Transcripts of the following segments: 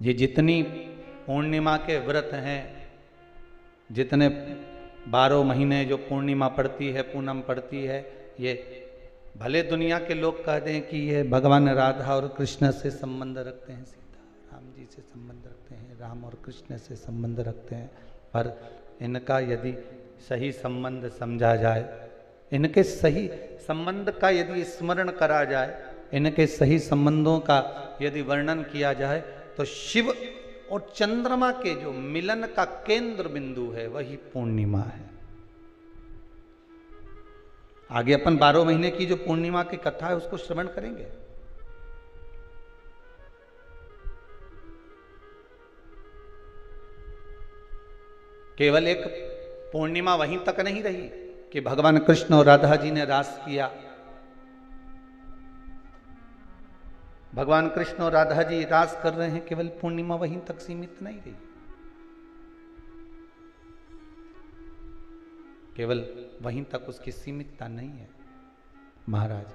ये जितनी पूर्णिमा के व्रत हैं, जितने 12 महीने जो पूर्णिमा पड़ती है, पूनम पड़ती है, ये भले दुनिया के लोग कहते हैं कि ये भगवान राधा और कृष्ण से संबंध रखते हैं, सीता राम जी से संबंध रखते हैं, राम और कृष्ण से संबंध रखते हैं, पर इनका यदि सही संबंध समझा जाए, इनके सही संबंध का यदि स्मरण करा जाए, इनके सही संबंधों का यदि वर्णन किया जाए, तो शिव और चंद्रमा के जो मिलन का केंद्र बिंदु है वही पूर्णिमा है। आगे अपन 12 महीने की जो पूर्णिमा की कथा है उसको श्रवण करेंगे। केवल एक पूर्णिमा वहीं तक नहीं रही कि भगवान कृष्ण और राधा जी ने रास किया। भगवान कृष्ण और राधा जी रास कर रहे हैं, केवल पूर्णिमा वहीं तक सीमित नहीं रही। केवल वहीं तक उसकी सीमितता नहीं है महाराज।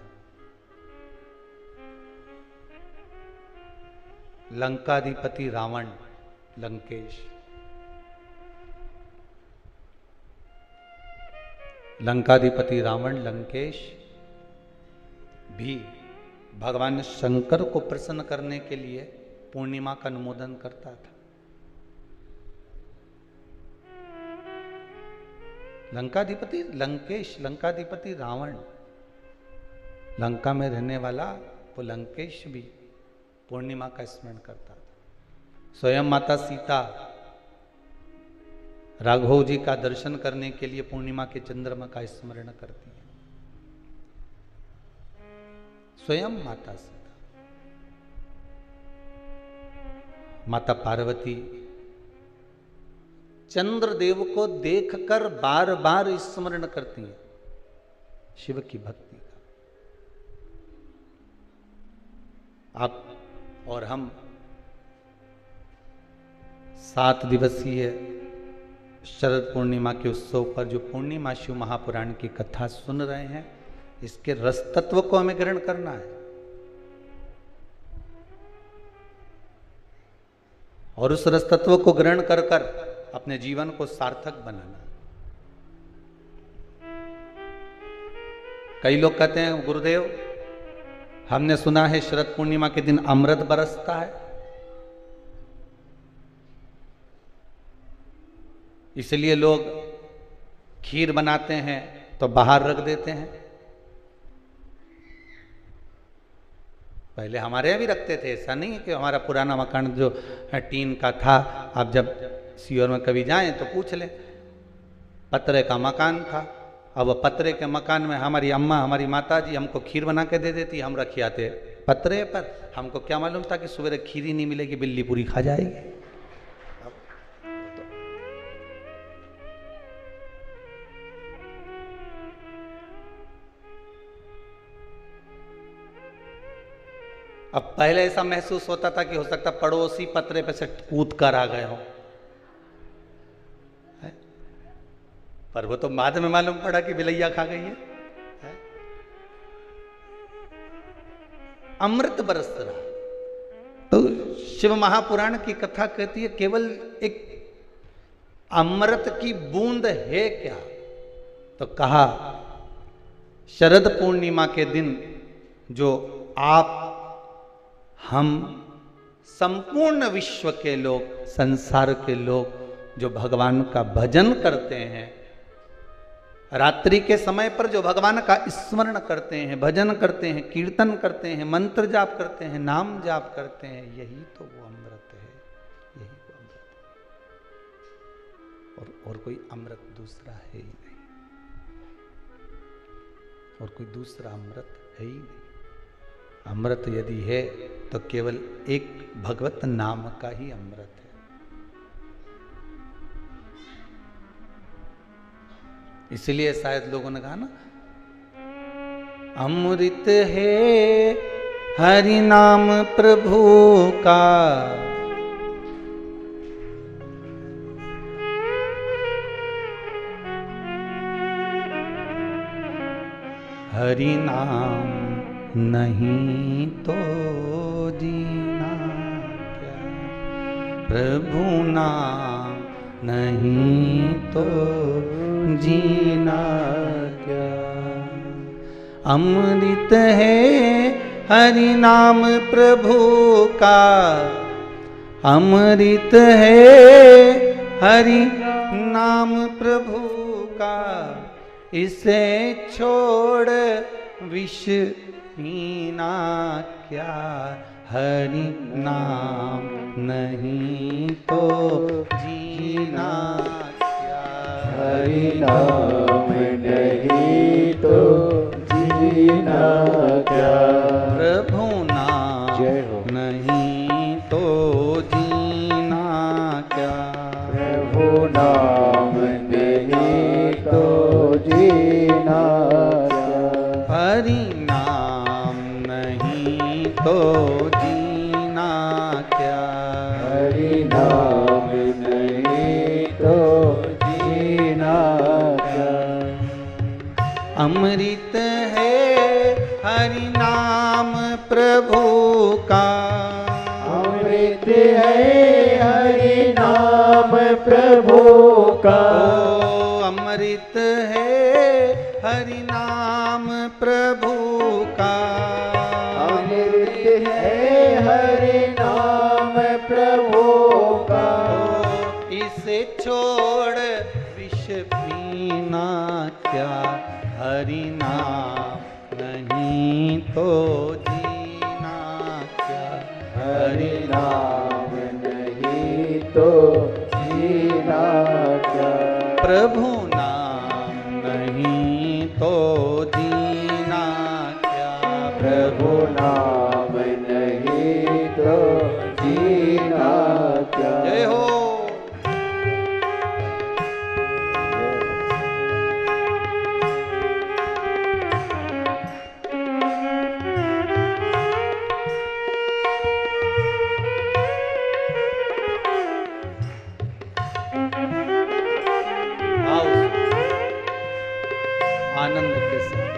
लंकाधिपति रावण, लंकेश, लंकाधिपति रावण लंकेश भी भगवान शंकर को प्रसन्न करने के लिए पूर्णिमा का अनुमोदन करता था। लंकाधिपति लंकेश, लंकाधिपति रावण, लंका में रहने वाला वो लंकेश भी पूर्णिमा का स्मरण करता था। स्वयं माता सीता राघव जी का दर्शन करने के लिए पूर्णिमा के चंद्रमा का स्मरण करती है। स्वयं माता सीता, माता पार्वती चंद्रदेव को देखकर बार बार स्मरण करती है शिव की भक्ति का। आप और हम 7 दिवसीय शरद पूर्णिमा के उत्सव पर जो पूर्णिमा शिव महापुराण की कथा सुन रहे हैं, इसके रस तत्व को हमें ग्रहण करना है और उस रस तत्व को ग्रहण कर कर अपने जीवन को सार्थक बनाना। कई लोग कहते हैं गुरुदेव, हमने सुना है शरद पूर्णिमा के दिन अमृत बरसता है, इसलिए लोग खीर बनाते हैं तो बाहर रख देते हैं। पहले हमारे यहाँ भी रखते थे, ऐसा नहीं है कि हमारा पुराना मकान जो टीन का था, आप जब सीहोर में कभी जाएं तो पूछ लें, पतरे का मकान था। अब पतरे के मकान में हमारी अम्मा, हमारी माता जी हमको खीर बना के दे देती, हम रख आते पतरे पर। हमको क्या मालूम था कि सवेरे खीर ही नहीं मिलेगी, बिल्ली पूरी खा जाएगी। अब पहले ऐसा महसूस होता था कि हो सकता पड़ोसी पतरे पे से कूद कर आ गए हो, पर वो तो बाद में मालूम पड़ा कि बिलैया खा गई है। अमृत बरस रहा। तो शिव महापुराण की कथा कहती है केवल एक अमृत की बूंद है क्या? तो कहा शरद पूर्णिमा के दिन जो आप, हम, संपूर्ण विश्व के लोग, संसार के लोग जो भगवान का भजन करते हैं, रात्रि के समय पर जो भगवान का स्मरण करते हैं, भजन करते हैं, कीर्तन करते हैं, मंत्र जाप करते हैं, नाम जाप करते हैं, यही तो वो अमृत है, यही वो अमृत है। और कोई अमृत दूसरा है ही नहीं, और कोई दूसरा अमृत है ही नहीं। अमृत यदि है तो केवल एक भगवत नाम का ही अमृत है। इसलिए शायद लोगों ने कहा ना, अमृत है हरि नाम प्रभु का, हरि नाम नहीं तो जीना क्या। प्रभु नाम नहीं तो जीना क्या। अमृत है हरि नाम प्रभु का, अमृत है हरि नाम प्रभु का, इसे छोड़ विष पीना क्या। हरि नाम नहीं तो जीना क्या। हरि नाम नहीं तो जीना क्या। प्रभु नाम नहीं तो जीना क्या। प्रभु नाम नहीं तो जीना क्या। हरि नाम नहीं तो जीना क्या। हरि नाम नहीं तो जीना क्या। अमृत है हरि नाम प्रभु का, अमृत है हरि नाम प्रभु का। ओ अमृत है हरि नाम प्रभु का, अमृत है हरि नाम प्रभु का। इसे छोड़ विष पीना क्या। हरि नाम नहीं तो जीना क्या। हरि नाम नहीं तो जीना क्या। प्रभु नाम नहीं तो जीना क्या। प्रभु नाम नहीं तो जीना क्या। जय हो। आनंद के साथ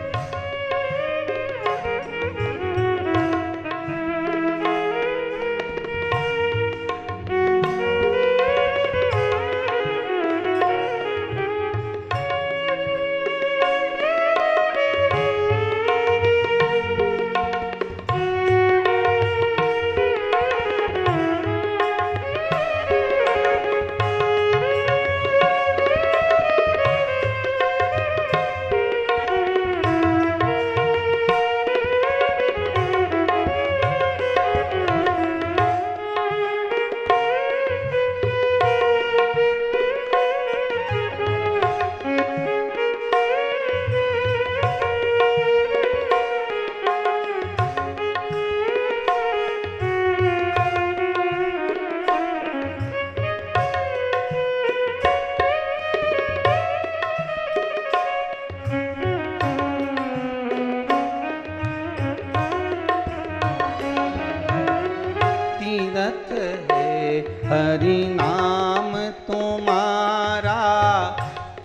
तीरथ है हरि नाम तुम्हारा,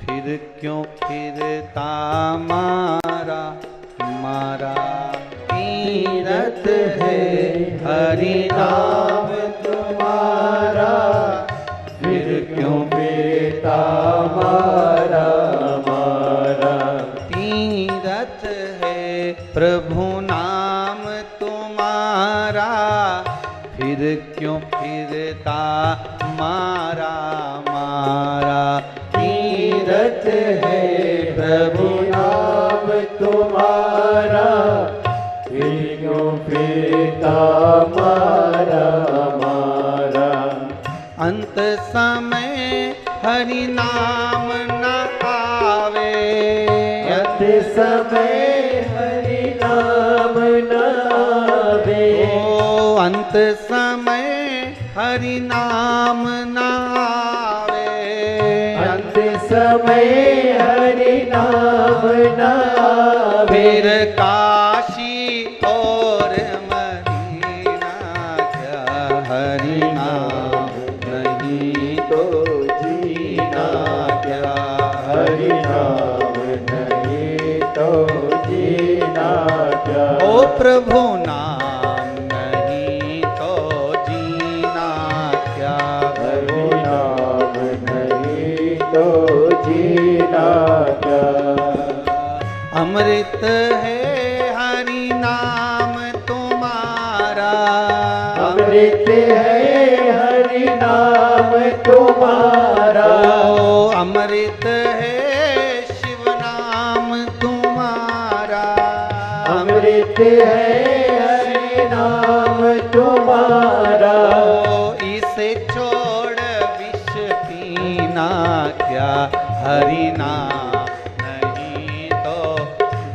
फिर क्यों फिरता मारा मारा। तीरथ है हरि नाम तुम्हारा, फिर क्यों फिरता मारा मारा। तीरथ है प्रभु नाम तुम्हारा, फिर क्यों फिरता मारा मारा। तीरथ है प्रभु नाम तुम्हारा, फिर क्यों फिरता मारा मारा। अंत समय हरि नाम न आवे, अंत समय हरि नाम न आवे। ओ अंत समय हरि नाम न आवे। अंत समय हरि नाम न आवे। फिर काशी और मदीना क्या। हरि नाम नहीं तो जीना क्या। हरि नाम नहीं तो जीना क्या। ओ प्रभु नाम नहीं तो जीना क्या। जीना क्या। अमृत है हरि नाम तुम्हारा, अमृत है हरि नाम तुम्हारा। ओ अमृत है शिव नाम तुम्हारा, अमृत है हरि नाम तुम्हारा। ओ इसे छोड़ विष पीना क्या, हरि नाम नहीं तो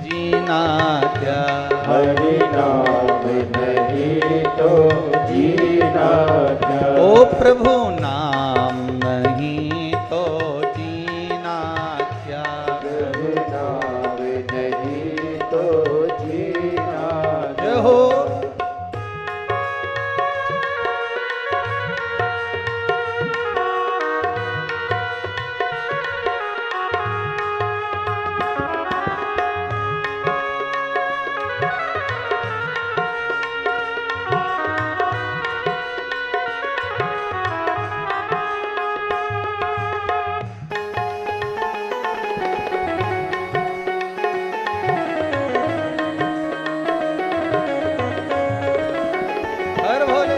जीना क्या। हरि नाम नहीं तो जीना क्या। ओ प्रभु नाम नहीं तो जीना क्या। प्रभु नाम नहीं तो जीना जय क्या। हो। हर भोले।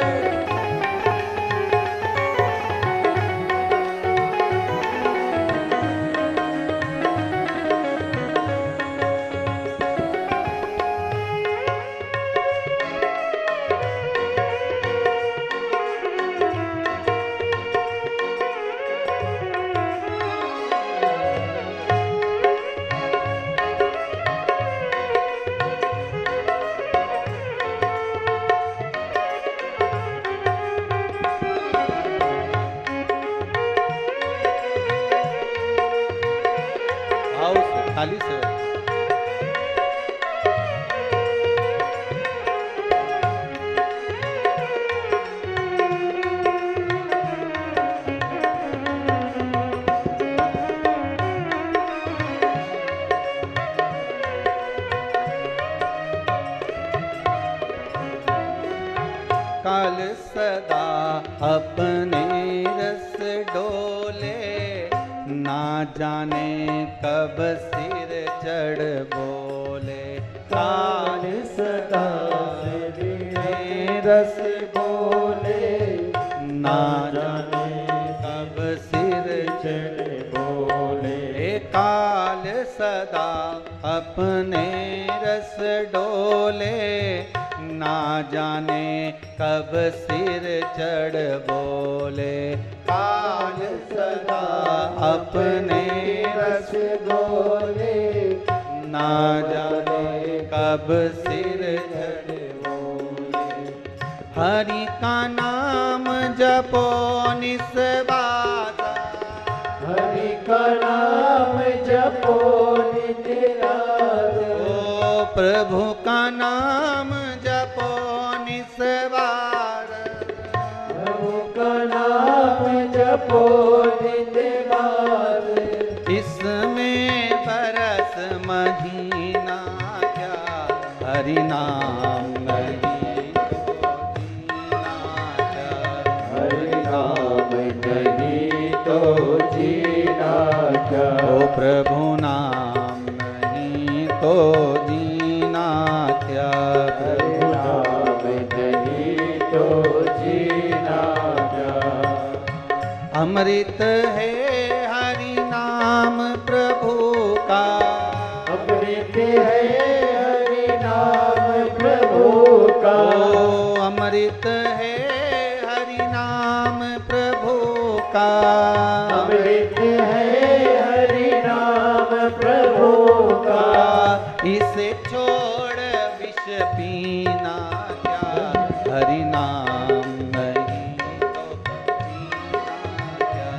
आओ ताली से। काल सदा अपने रस डोले, ना जाने कब सिर चढ़ बोले। काल सदा अपने रस बोले, ना जाने कब सिर चढ़ बोले। काल सदा अपने रस डोले, ना जाने कब सिर चढ़ बोले। काल सदा अपने रस बोले, ना जाने कब सिर चढ़ बोले। हरि का नाम जपो निस्वासा, हरि का नाम जपो नित्य रात। ओ प्रभु का नाम जपो निस्वार, प्रभु का नाम जपो नित्य रात। इसमें बरस महीना क्या, हरि नाम नहीं तो जीना क्या। हरि नाम नहीं तो जीना क्या। ओ प्रभु नाम नहीं तो जीना क्या। हरि नाम नहीं तो जीना क्या। अमृत है हरि नाम प्रभु का, अमृत है हरि नाम प्रभु का। ओ अमृत है हरि नाम प्रभु का। अमृत है हरि नाम प्रभु का। इसे छोड़ विष पीना क्या, हरि नाम नहीं तो जीना क्या।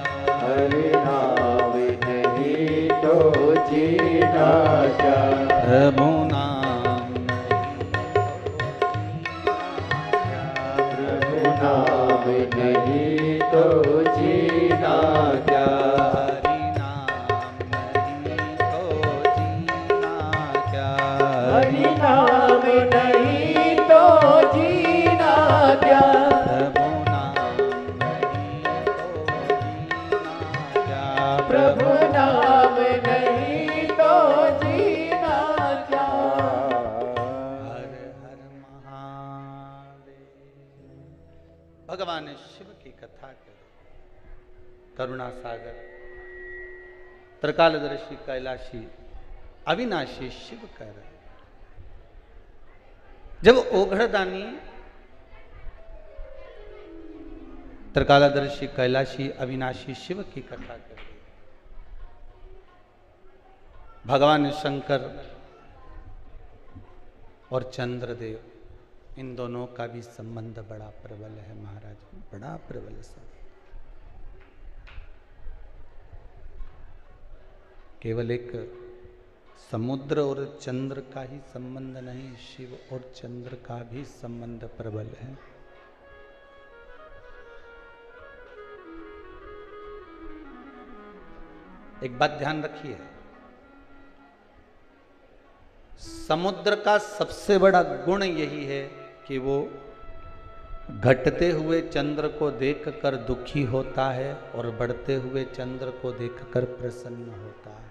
हरि नाम नहीं तो जीना क्या। प्रभु नाम प्रभु नाम नहीं तो जीना क्या। हरि नाम नहीं तो जीना क्या। हरि नाम नहीं तो जीना क्या। प्रभु नाम भगवान शिव की कथा करो, करुणा सागर त्रिकालदर्शी कैलाशी अविनाशी शिव कर। जब ओघड़दानी त्रिकालदर्शी कैलाशी अविनाशी शिव की कथा कर रही, भगवान शंकर और चंद्रदेव इन दोनों का भी संबंध बड़ा प्रबल है महाराज, बड़ा प्रबल संबंध। केवल एक समुद्र और चंद्र का ही संबंध नहीं, शिव और चंद्र का भी संबंध प्रबल है। एक बात ध्यान रखिए, समुद्र का सबसे बड़ा गुण यही है कि वो घटते हुए चंद्र को देखकर दुखी होता है और बढ़ते हुए चंद्र को देखकर प्रसन्न होता है।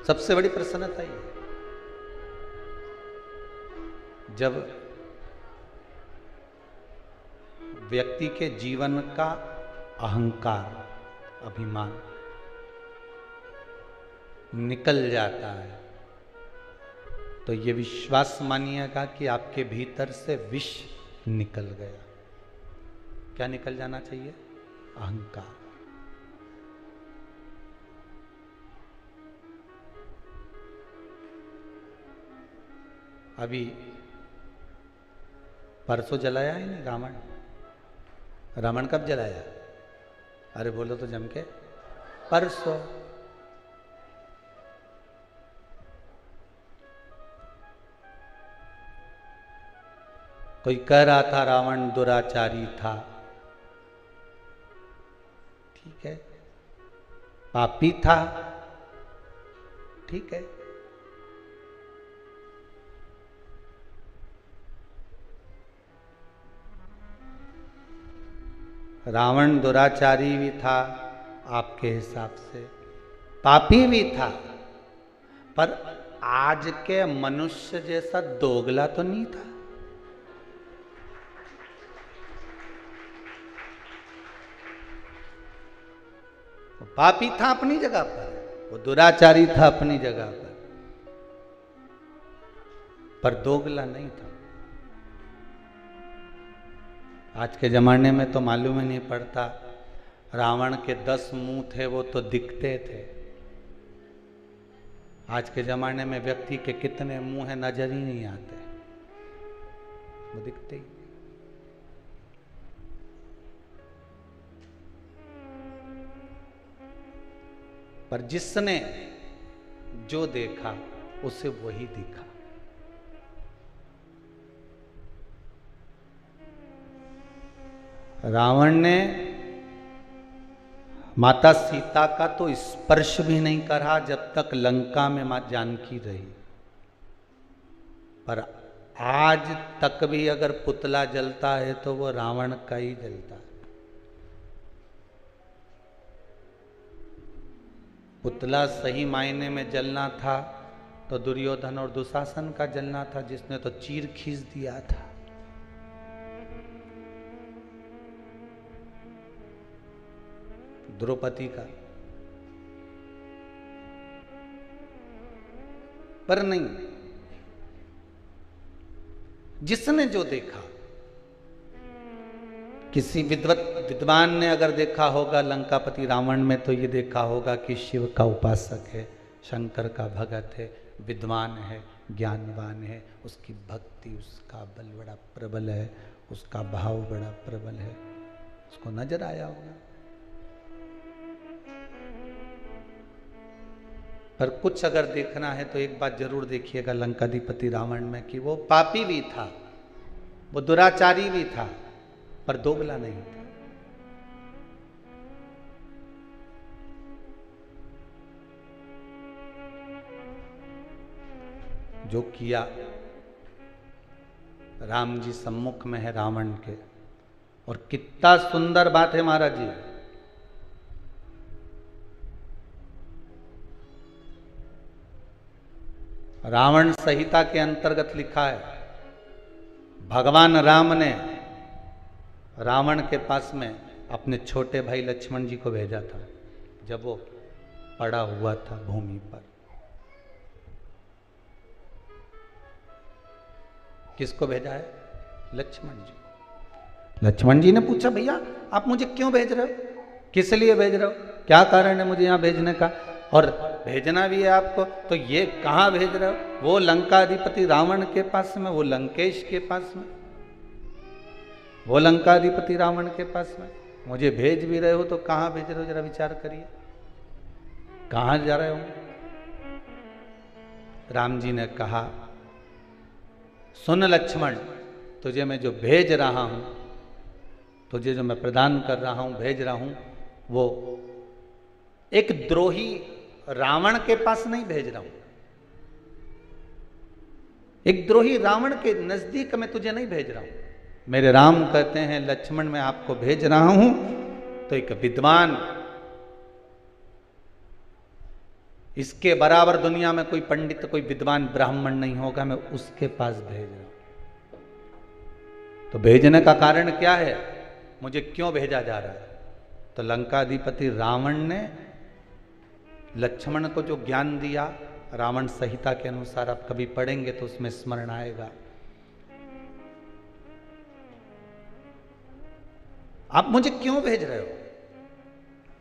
सबसे बड़ी प्रसन्नता ये है। जब व्यक्ति के जीवन का अहंकार, अभिमान निकल जाता है तो ये विश्वास मानिएगा कि आपके भीतर से विष निकल गया। क्या निकल जाना चाहिए? अहंकार। अभी परसों जलाया है नहीं रावण? रावण कब जलाया? अरे बोलो तो जम के, परसों। कोई कह रहा था रावण दुराचारी था, ठीक है, पापी था, ठीक है, रावण दुराचारी भी था आपके हिसाब से, पापी भी था, पर आज के मनुष्य जैसा दोगला तो नहीं था। वो पापी था अपनी जगह पर, वो दुराचारी था अपनी जगह पर दोगला नहीं था। आज के जमाने में तो मालूम ही नहीं पड़ता, रावण के 10 मुंह थे वो तो दिखते थे। आज के जमाने में व्यक्ति के कितने मुंह है नजर ही नहीं आते, वो दिखते ही। पर जिसने जो देखा उसे वही दिखा। रावण ने माता सीता का तो स्पर्श भी नहीं करा जब तक लंका में मां जानकी रही, पर आज तक भी अगर पुतला जलता है तो वो रावण का ही जलता है। पुतला सही मायने में जलना था तो दुर्योधन और दुशासन का जलना था, जिसने तो चीर खींच दिया था। द्रौपदी का, पर नहीं, जिसने जो देखा, किसी विद्वान ने अगर देखा होगा लंकापति रावण में तो ये देखा होगा कि शिव का उपासक है, शंकर का भगत है, विद्वान है, ज्ञानवान है, उसकी भक्ति, उसका बल बड़ा प्रबल है, उसका भाव बड़ा प्रबल है, उसको नजर आया होगा। पर कुछ अगर देखना है तो एक बात जरूर देखिएगा लंकाधिपति रावण में कि वो पापी भी था, वो दुराचारी भी था, पर दोगला नहीं था। जो किया, राम जी सम्मुख में है रावण के, और कितना सुंदर बात है महाराज जी। रावण संहिता के अंतर्गत लिखा है, भगवान राम ने रावण के पास में अपने छोटे भाई लक्ष्मण जी को भेजा था जब वो पड़ा हुआ था भूमि पर। किसको भेजा है? लक्ष्मण जी। लक्ष्मण जी ने पूछा, भैया आप मुझे क्यों भेज रहे हो, किस लिए भेज रहे हो, क्या कारण है मुझे यहां भेजने का, और भेजना भी है आपको तो ये कहां भेज रहे हो? वो लंकाधिपति रावण के पास में, वो लंकेश के पास में, वो लंकाधिपति रावण के पास में मुझे भेज भी रहे हो तो कहां भेज रहे हो? जरा विचार करिए, कहां जा रहे हो? राम जी ने कहा, सुन लक्ष्मण, तुझे मैं जो भेज रहा हूं, तुझे जो मैं प्रदान कर रहा हूं, भेज रहा हूं, वो एक द्रोही रावण के पास नहीं भेज रहा हूं। एक द्रोही रावण के नजदीक मैं तुझे नहीं भेज रहा हूं। मेरे राम कहते हैं, लक्ष्मण मैं आपको भेज रहा हूं तो एक विद्वान, इसके बराबर दुनिया में कोई पंडित, कोई विद्वान ब्राह्मण नहीं होगा, मैं उसके पास भेज रहा हूं। तो भेजने का कारण क्या है, मुझे क्यों भेजा जा रहा है? तो लंकाधिपति रावण ने लक्ष्मण को जो ज्ञान दिया, रावण संहिता के अनुसार आप कभी पढ़ेंगे तो उसमें स्मरण आएगा। आप मुझे क्यों भेज रहे हो?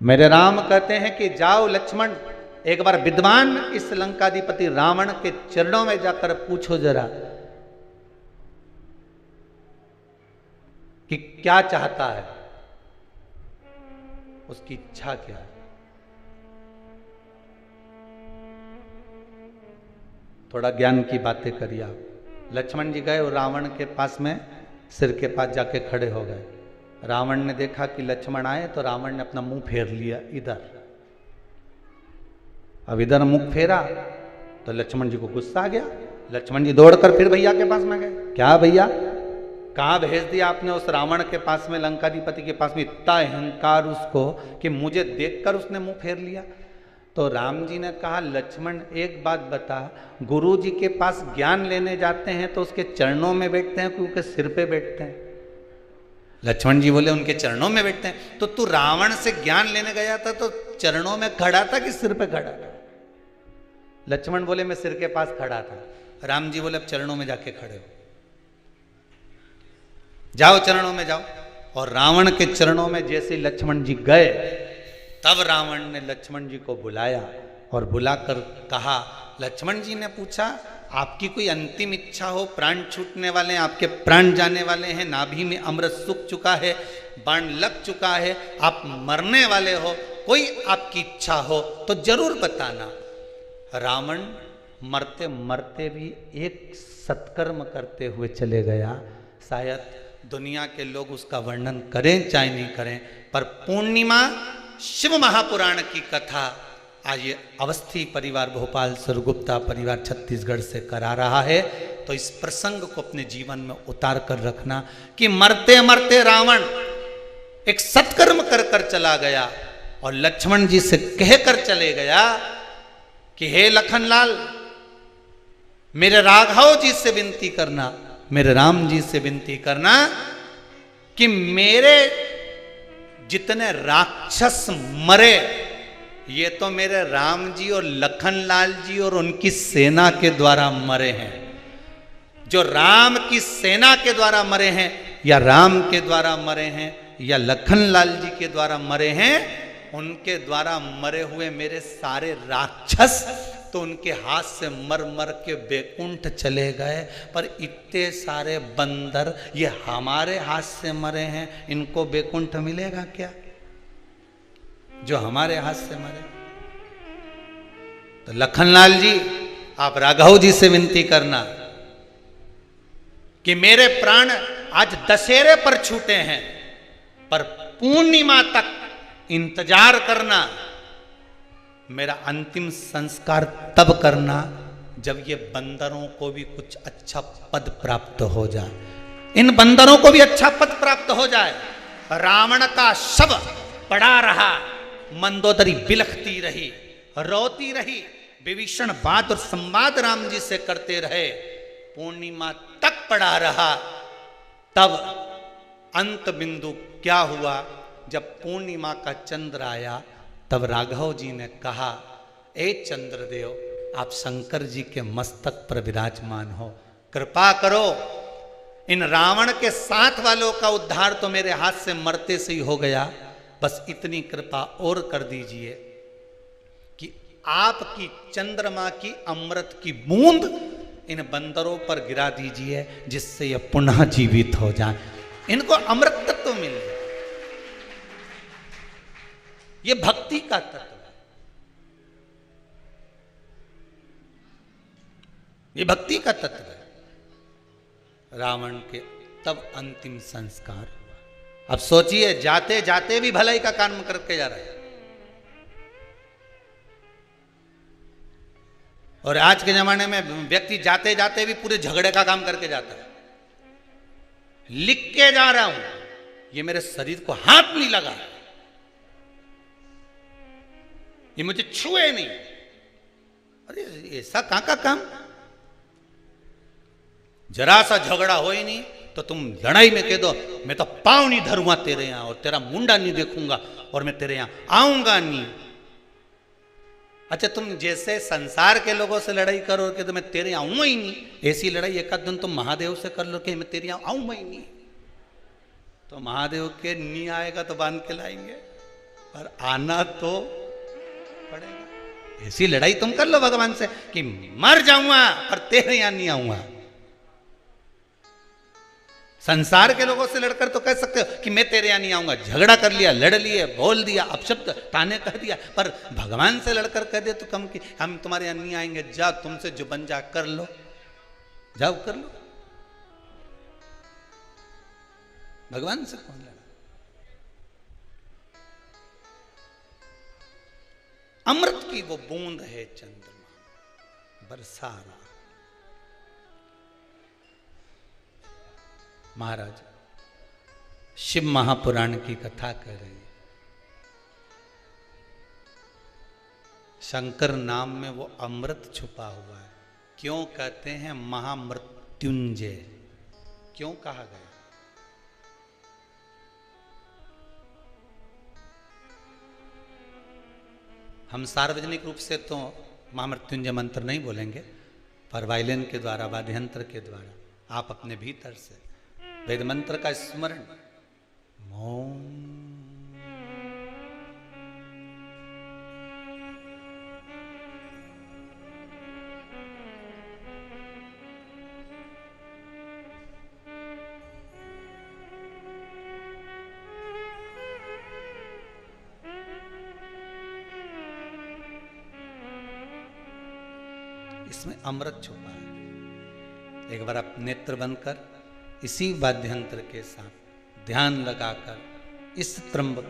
मेरे राम कहते हैं कि जाओ लक्ष्मण, एक बार विद्वान इस लंकाधिपति रावण के चरणों में जाकर पूछो जरा कि क्या चाहता है, उसकी इच्छा क्या है। थोड़ा ज्ञान की बातें करिए आप। लक्ष्मण जी गए और रावण के पास में सिर के पास जाके खड़े हो गए। रावण ने देखा कि लक्ष्मण आए तो रावण ने अपना मुंह फेर लिया इधर। अब इधर मुंह फेरा तो लक्ष्मण जी को गुस्सा आ गया। लक्ष्मण जी दौड़कर फिर भैया के पास में गए। क्या भैया, कहाँ भेज दिया आपने उस रावण के पास में, लंकाधिपति के पास में? इतना अहंकार उसको कि मुझे देखकर उसने मुंह फेर लिया। तो राम जी ने कहा, लक्ष्मण एक बात बता, गुरु जी के पास ज्ञान लेने जाते हैं तो उसके चरणों में बैठते हैं कि उनके सिर पे बैठते हैं? लक्ष्मण जी बोले, उनके चरणों में बैठते हैं। तो तू रावण से ज्ञान लेने गया था तो चरणों में खड़ा था कि सिर पे खड़ा था? लक्ष्मण बोले, मैं सिर के पास खड़ा था। राम जी बोले, अब चरणों में जाके खड़े हो, जाओ चरणों में जाओ। और रावण के चरणों में जैसे लक्ष्मण जी गए, तब रावण ने लक्ष्मण जी को बुलाया और बुलाकर कहा, लक्ष्मण जी ने पूछा, आपकी कोई अंतिम इच्छा हो, प्राण छूटने वाले हैं, आपके प्राण जाने वाले हैं, नाभि में अमृत सूख चुका है, बाण लग चुका है, आप मरने वाले हो, कोई आपकी इच्छा हो तो जरूर बताना। रावण मरते मरते भी एक सत्कर्म करते हुए चले गया। शायद दुनिया के लोग उसका वर्णन करें चाहे नहीं करें, पर पूर्णिमा शिव महापुराण की कथा आज ये अवस्थी परिवार, भोपाल सरगुप्ता परिवार छत्तीसगढ़ से करा रहा है। तो इस प्रसंग को अपने जीवन में उतार कर रखना कि मरते मरते रावण एक सत्कर्म कर कर चला गया और लक्ष्मण जी से कहकर चले गया कि हे लखनलाल, मेरे राघव जी से विनती करना, मेरे राम जी से विनती करना कि मेरे जितने राक्षस मरे, ये तो मेरे राम जी और लखनलाल जी और उनकी सेना के द्वारा मरे हैं। जो राम की सेना के द्वारा मरे हैं, या राम के द्वारा मरे हैं, या लखनलाल जी के द्वारा मरे हैं, उनके द्वारा मरे हुए मेरे सारे राक्षस तो उनके हाथ से मर मर के बैकुंठ चले गए। पर इतने सारे बंदर ये हमारे हाथ से मरे हैं, इनको बैकुंठ मिलेगा क्या जो हमारे हाथ से मरे? तो लखनलाल जी, आप राघव जी से विनती करना कि मेरे प्राण आज दशहरे पर छूटे हैं, पर पूर्णिमा तक इंतजार करना, मेरा अंतिम संस्कार तब करना जब ये बंदरों को भी कुछ अच्छा पद प्राप्त हो जाए, इन बंदरों को भी अच्छा पद प्राप्त हो जाए। रावण का शव पड़ा रहा, मंदोदरी बिलखती रही, रोती रही, विभीषण बात और संवाद राम जी से करते रहे, पूर्णिमा तक पड़ा रहा। तब अंत बिंदु क्या हुआ, जब पूर्णिमा का चंद्र आया तब राघव जी ने कहा, ए चंद्रदेव, आप शंकर जी के मस्तक पर विराजमान हो, कृपा करो, इन रावण के साथ वालों का उद्धार तो मेरे हाथ से मरते से ही हो गया, बस इतनी कृपा और कर दीजिए कि आपकी चंद्रमा की अमृत की बूंद इन बंदरों पर गिरा दीजिए, जिससे ये पुनः जीवित हो जाए, इनको अमृत तत्व मिल जाए। ये भक्ति का तत्व है, ये भक्ति का तत्व है। रावण के तब अंतिम संस्कार हुआ। अब सोचिए, जाते जाते भी भलाई का काम करके जा रहे हैं। और आज के जमाने में व्यक्ति जाते जाते भी पूरे झगड़े का काम करके जाता है। लिख के जा रहा हूं, ये मेरे शरीर को हाथ नहीं लगा, ये मुझे छुए नहीं। अरे ऐसा कहां का काम? जरा सा झगड़ा हो ही नहीं तो तुम लड़ाई में कह दो, मैं तो पांव नहीं धरूंगा तेरे यहां, और तेरा मुंडा नहीं देखूंगा, और मैं तेरे यहां आऊंगा नहीं। अच्छा, तुम जैसे संसार के लोगों से लड़ाई करो कि तो मैं तेरे यहां आऊंगा ही नहीं, ऐसी लड़ाई एक आध दिन तुम महादेव से कर लो कि मैं तेरे यहां आऊंगा ही नहीं, तो महादेव के नहीं आएगा तो बांध के लाएंगे, और आना तो पड़ेगा। ऐसी लड़ाई तुम कर लो भगवान से कि मर जाऊंगा पर तेरे यहां नहीं आऊंगा। संसार के लोगों से लड़कर तो कह सकते हो कि मैं तेरे यहां नहीं आऊंगा, झगड़ा कर लिया, लड़ लिए, बोल दिया, अपशब्द ताने कह दिया, पर भगवान से लड़कर कह दे तो कम कि हम तुम्हारे यहां नहीं आएंगे, जा तुमसे जो बन जा कर लो, जाओ कर लो। भगवान से कौन लड़ा? अमृत की वो बूंद है चंद्रमा, बरसा रहा। महाराज शिव महापुराण की कथा कह रही है। शंकर नाम में वो अमृत छुपा हुआ है। क्यों कहते हैं महामृत्युंजय? क्यों कहा गया? हम सार्वजनिक रूप से तो महामृत्युंजय मंत्र नहीं बोलेंगे, पर वायलिन के द्वारा, वाद्ययंत्र के द्वारा आप अपने भीतर से वेद मंत्र का स्मरण, ओम इसमें अमृत छुपा है। एक बार आप नेत्र बंद कर इसी वाद्ययंत्र के साथ ध्यान लगाकर इस त्र्यंबक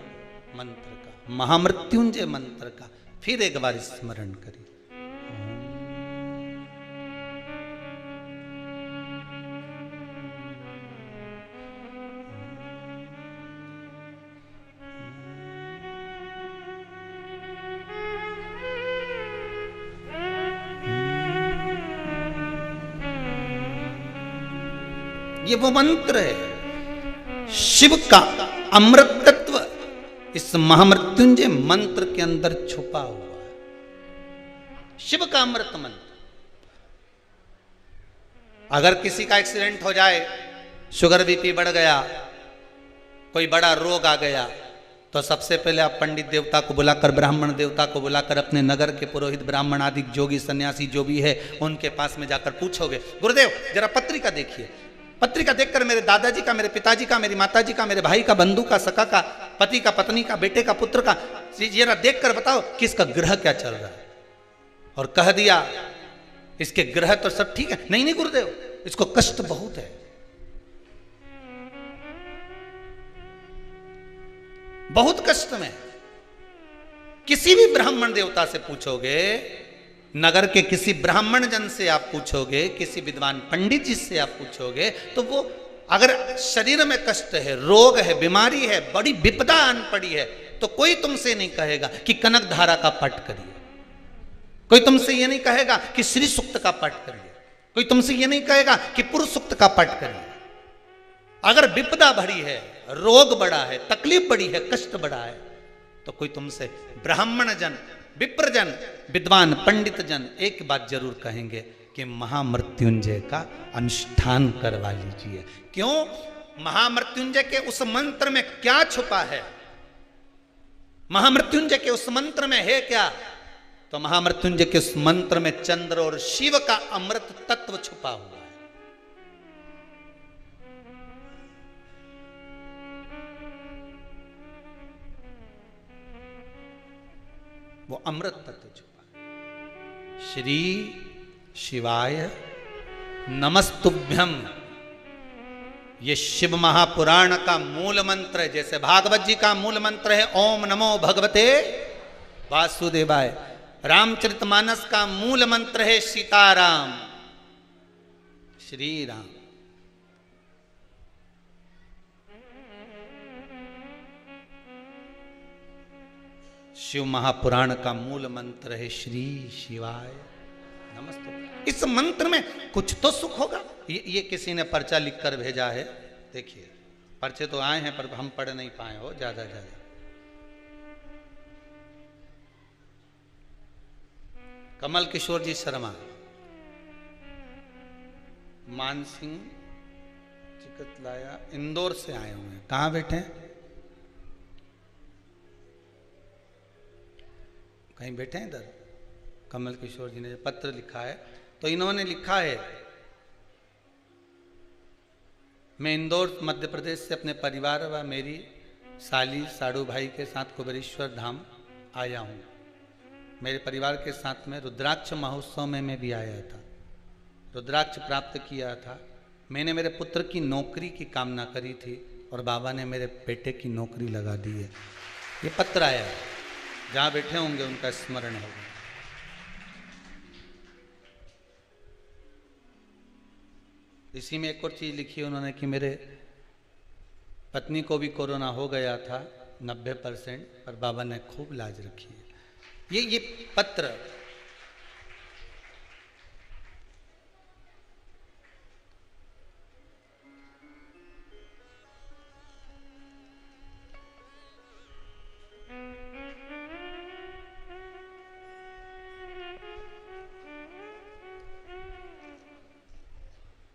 मंत्र का, महामृत्युंजय मंत्र का फिर एक बार स्मरण करिए। ये वो मंत्र है, शिव का अमृत तत्व इस महामृत्युंजय मंत्र के अंदर छुपा हुआ है। शिव का अमृत मंत्र। अगर किसी का एक्सीडेंट हो जाए, शुगर बीपी बढ़ गया, कोई बड़ा रोग आ गया, तो सबसे पहले आप पंडित देवता को बुलाकर, ब्राह्मण देवता को बुलाकर, अपने नगर के पुरोहित, ब्राह्मण आदि जोगी सन्यासी जो भी है उनके पास में जाकर पूछोगे, गुरुदेव जरा पत्रिका देखिए, पत्रिका देखकर मेरे दादाजी का, मेरे पिताजी का, मेरी माताजी का, मेरे भाई का, बंधु का, सखा का, पति का, पत्नी का, बेटे का, पुत्र का, जरा देखकर बताओ कि इसका ग्रह क्या चल रहा है। और कह दिया इसके ग्रह तो सब ठीक है, नहीं नहीं गुरुदेव इसको कष्ट बहुत है, बहुत कष्ट में। किसी भी ब्राह्मण देवता से पूछोगे, नगर के किसी ब्राह्मण जन से आप पूछोगे, किसी विद्वान पंडित जी से आप पूछोगे, तो वो अगर शरीर में कष्ट है, रोग है, बीमारी है, बड़ी विपदा आन पड़ी है, तो कोई तुमसे नहीं कहेगा कि कनक धारा का पाठ करिए, कोई तुमसे ये नहीं कहेगा कि श्री सूक्त का पाठ करिए, कोई तुमसे ये नहीं कहेगा कि पुरुष सूक्त का पाठ करिए। अगर विपदा भरी है, रोग बड़ा है, तकलीफ बड़ी है, कष्ट बड़ा है, तो कोई तुमसे ब्राह्मण जन, विप्रजन, विद्वान, पंडित जन एक बात जरूर कहेंगे कि महामृत्युंजय का अनुष्ठान करवा लीजिए। क्यों? महामृत्युंजय के उस मंत्र में क्या छुपा है? महामृत्युंजय के उस मंत्र में है क्या? तो महामृत्युंजय के उस मंत्र में चंद्र और शिव का अमृत तत्व छुपा हुआ है। वो अमृत तत्व छुपा है। श्री शिवाय नमस्तुभ्यम, ये शिव महापुराण का मूल मंत्र है। जैसे भागवत जी का मूल मंत्र है ओम नमो भगवते वासुदेवाय, रामचरितमानस का मूल मंत्र है सीताराम, श्री राम। शिव महापुराण का मूल मंत्र है श्री शिवाय नमस्ते। इस मंत्र में कुछ तो सुख होगा। ये किसी ने पर्चा लिखकर भेजा है, देखिए पर्चे तो आए हैं पर हम पढ़ नहीं पाए हो ज्यादा। कमल किशोर जी शर्मा, मान सिंह चिकतलाया, इंदौर से आए हुए हैं। कहाँ बैठे हैं? कहीं बैठे हैं इधर। कमल किशोर जी ने पत्र लिखा है, तो इन्होंने लिखा है, मैं इंदौर मध्य प्रदेश से अपने परिवार व मेरी साली साड़ू भाई के साथ कुबेरेश्वर धाम आया हूँ। मेरे परिवार के साथ में रुद्राक्ष महोत्सव में मैं भी आया था, रुद्राक्ष प्राप्त किया था। मैंने मेरे पुत्र की नौकरी की कामना करी थी और बाबा ने मेरे बेटे की नौकरी लगा दी है। ये पत्र आया है, जहाँ बैठे होंगे उनका स्मरण होगा। इसी में एक और चीज लिखी है उन्होंने कि मेरे पत्नी को भी कोरोना हो गया था 90%, पर बाबा ने खूब लाज रखी है। ये पत्र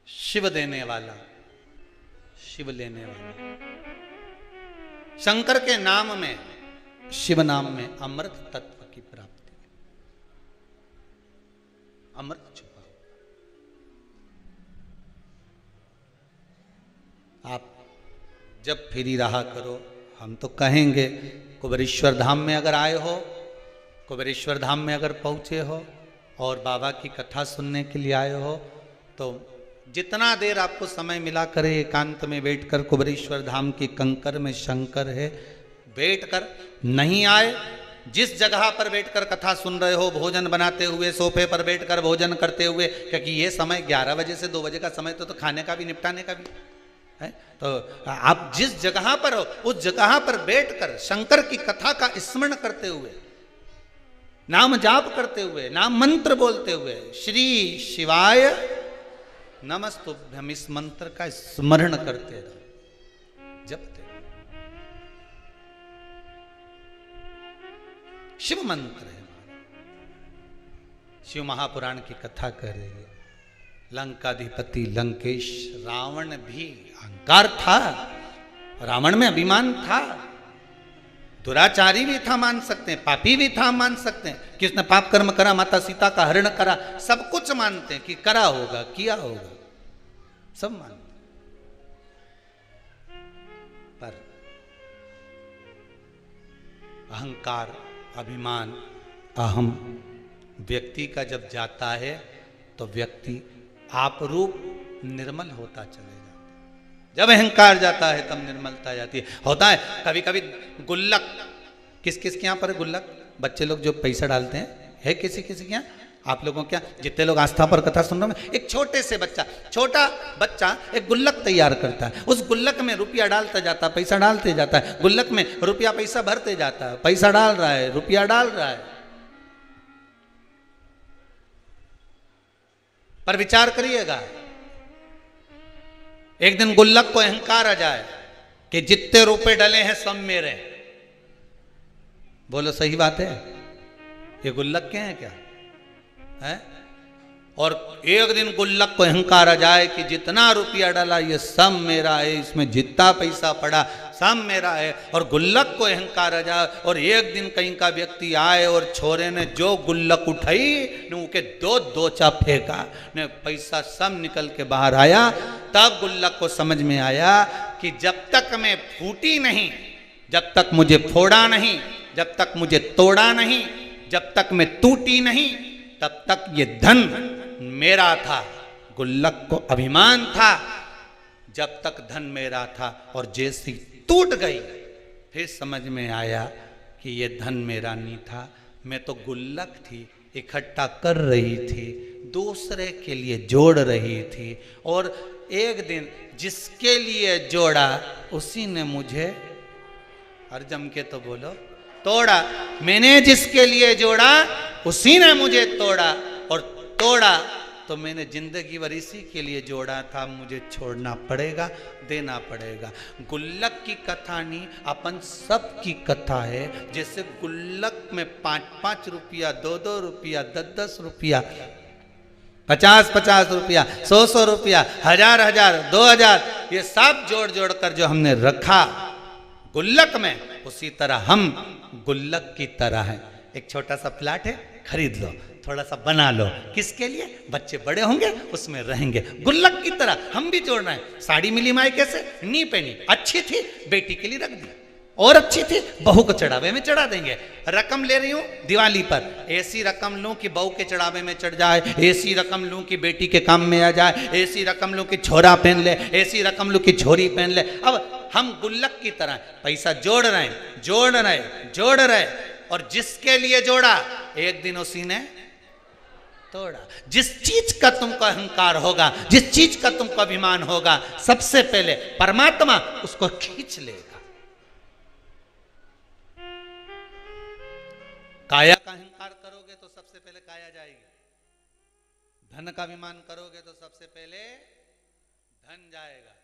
शिव देने वाला, शिव लेने वाला। शंकर के नाम में, शिव नाम में अमृत तत्व की प्राप्ति, अमृत छुपा। आप जब फ्री रहा करो, हम तो कहेंगे कुबेरेश्वर धाम में अगर आए हो, कुबेरेश्वर धाम में अगर पहुंचे हो और बाबा की कथा सुनने के लिए आए हो, तो जितना देर आपको समय मिला करे एकांत में बैठकर, कुबेरेश्वर धाम की कंकर में शंकर है, बैठकर, नहीं आए जिस जगह पर बैठकर कथा सुन रहे हो, भोजन बनाते हुए, सोफे पर बैठकर भोजन करते हुए, क्योंकि ये समय 11 बजे से 2 बजे का समय तो खाने का भी निपटाने का भी है। तो आप जिस जगह पर हो उस जगह पर बैठकर शंकर की कथा का स्मरण करते हुए, नाम जाप करते हुए, नाम मंत्र बोलते हुए, श्री शिवाय नमस्तुभ्यम, इस मंत्र का स्मरण करते रहो, जपते। शिव मंत्र है। शिव महापुराण की कथा कर रही है। लंकाधिपति लंकेश, रावण भी अहंकार था, रावण में अभिमान था, दुराचारी भी था मान सकते हैं, पापी भी था मान सकते हैं कि उसने पाप कर्म करा, माता सीता का हरण करा, सब कुछ मानते हैं कि करा होगा, किया होगा, सब मानते। पर अहंकार, अभिमान, अहम व्यक्ति का जब जाता है तो व्यक्ति आप रूप निर्मल होता चले जाता है। जब अहंकार जाता है तब निर्मलता जाती है। होता है कभी कभी गुल्लक, किस किस के यहाँ पर गुल्लक, बच्चे लोग जो पैसा डालते हैं, है किसी किसी के यहाँ? आप लोगों क्या, जितने लोग आस्था पर कथा सुन रहे हैं, एक छोटा बच्चा एक गुल्लक तैयार करता है। उस गुल्लक में रुपया डालता जाता है, पैसा डालते जाता है, गुल्लक में रुपया पैसा भरते जाता है, पैसा डाल रहा है, रुपया डाल रहा है। पर विचार करिएगा, एक दिन गुल्लक को अहंकार आ जाए कि जितने रुपए डले हैं सब मेरे। बोलो सही बात है? ये गुल्लक के हैं क्या है? और एक दिन गुल्लक को अहंकार आ जाए कि जितना रुपया डाला ये सब मेरा है, इसमें जितना पैसा पड़ा सब मेरा है, और गुल्लक को अहंकार आ जाए और एक दिन कहीं का व्यक्ति आए और छोरे ने जो गुल्लक उठाई ने उनके दो दोचा फेंका ने पैसा सब निकल के बाहर आया, तब गुल्लक को समझ में आया कि जब तक मैं फूटी नहीं, जब तक मुझे फोड़ा नहीं, जब तक मुझे तोड़ा नहीं, जब तक मैं टूटी नहीं, तब तक ये धन मेरा था। गुल्लक को अभिमान था जब तक धन मेरा था, और जैसी टूट गई फिर समझ में आया कि ये धन मेरा नहीं था, मैं तो गुल्लक थी, इकट्ठा कर रही थी, दूसरे के लिए जोड़ रही थी, और एक दिन जिसके लिए जोड़ा उसी ने मुझे, और जम के तो बोलो, तोड़ा। मैंने जिसके लिए जोड़ा उसी ने मुझे तोड़ा, और तोड़ा तो मैंने जिंदगी भर इसी के लिए जोड़ा था, मुझे छोड़ना पड़ेगा, देना पड़ेगा। गुल्लक की कथा नहीं, अपन सब की कथा है। जैसे गुल्लक में 5-5 रुपया, 2-2 रुपया, 10-10 रुपया, 50-50 रुपया, 100-100 रुपया, 1000-1000, 2000, ये सब जोड़ जोड़ कर जो हमने रखा गुल्लक में, उसी तरह हम गुल्लक की तरह हैं। एक छोटा सा फ्लैट है, खरीद लो, थोड़ा सा बना लो, किसके लिए? बच्चे बड़े होंगे उसमें रहेंगे। गुल्लक की तरह हम भी जोड़ना है। साड़ी मिली माई कैसे? नहीं पहनी, अच्छी थी, बेटी के लिए रख दी, और अच्छी थी, बहू को चढ़ावे में चढ़ा देंगे। रकम ले रही हूं दिवाली पर, ऐसी रकम लूं कि बहू के चढ़ावे में चढ़ जाए, ऐसी रकम लूं कि बेटी के काम में आ जाए, ऐसी रकम लूं कि छोरा पहन ले, ऐसी रकम लूं कि छोरी पहन ले। अब हम गुल्लक की तरह पैसा जोड़ रहे हैं, जोड़ रहे, जोड़ रहे, और जिसके लिए जोड़ा एक दिन उसी ने तोड़ा। जिस चीज का तुमको अहंकार होगा, जिस चीज का तुमको अभिमान होगा, सबसे पहले परमात्मा उसको खींच लेगा। काया का अहंकार करोगे तो सबसे पहले काया जाएगी, धन का अभिमान करोगे तो सबसे पहले धन जाएगा।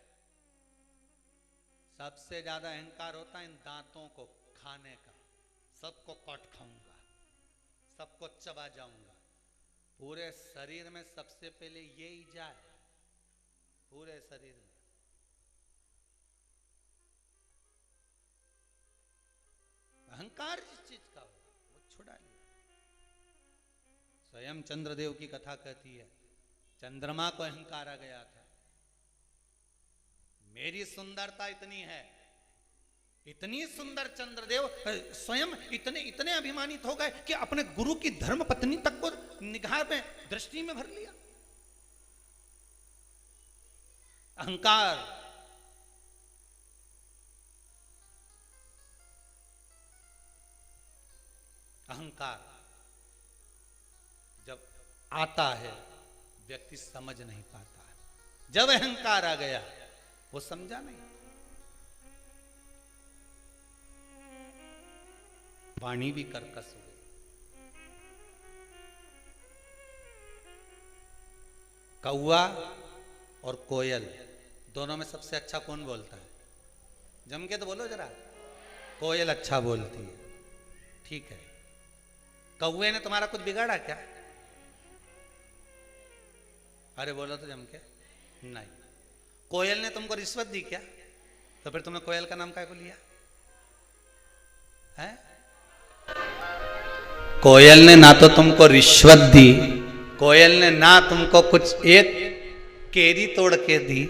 सबसे ज्यादा अहंकार होता है इन दांतों को खाने का, सबको काट खाऊंगा, सबको चबा जाऊंगा। पूरे शरीर में सबसे पहले ये ही जाए, पूरे शरीर में। अहंकार जिस चीज का होगा वो छुड़ा लिया। स्वयं चंद्रदेव की कथा कहती है, चंद्रमा को अहंकार आ गया था, मेरी सुंदरता इतनी है, इतनी सुंदर चंद्रदेव स्वयं इतने इतने अभिमानित हो गए कि अपने गुरु की धर्म पत्नी तक को निगाह में, दृष्टि में भर लिया। अहंकार। अहंकार जब आता है व्यक्ति समझ नहीं पाता है। जब अहंकार आ गया वो समझा नहीं। वाणी भी कर्कश हो गई। कौआ और कोयल दोनों में सबसे अच्छा कौन बोलता है? जम के तो बोलो जरा। कोयल अच्छा बोलती है, ठीक है। कौए ने तुम्हारा कुछ बिगाड़ा क्या? अरे बोलो तो जम के। नहीं। कोयल ने तुमको रिश्वत दी क्या? तो फिर तुमने कोयल का नाम काय को लिया है? कोयल ने ना तो तुमको रिश्वत दी, कोयल ने ना तुमको कुछ एक केरी तोड़ के दी,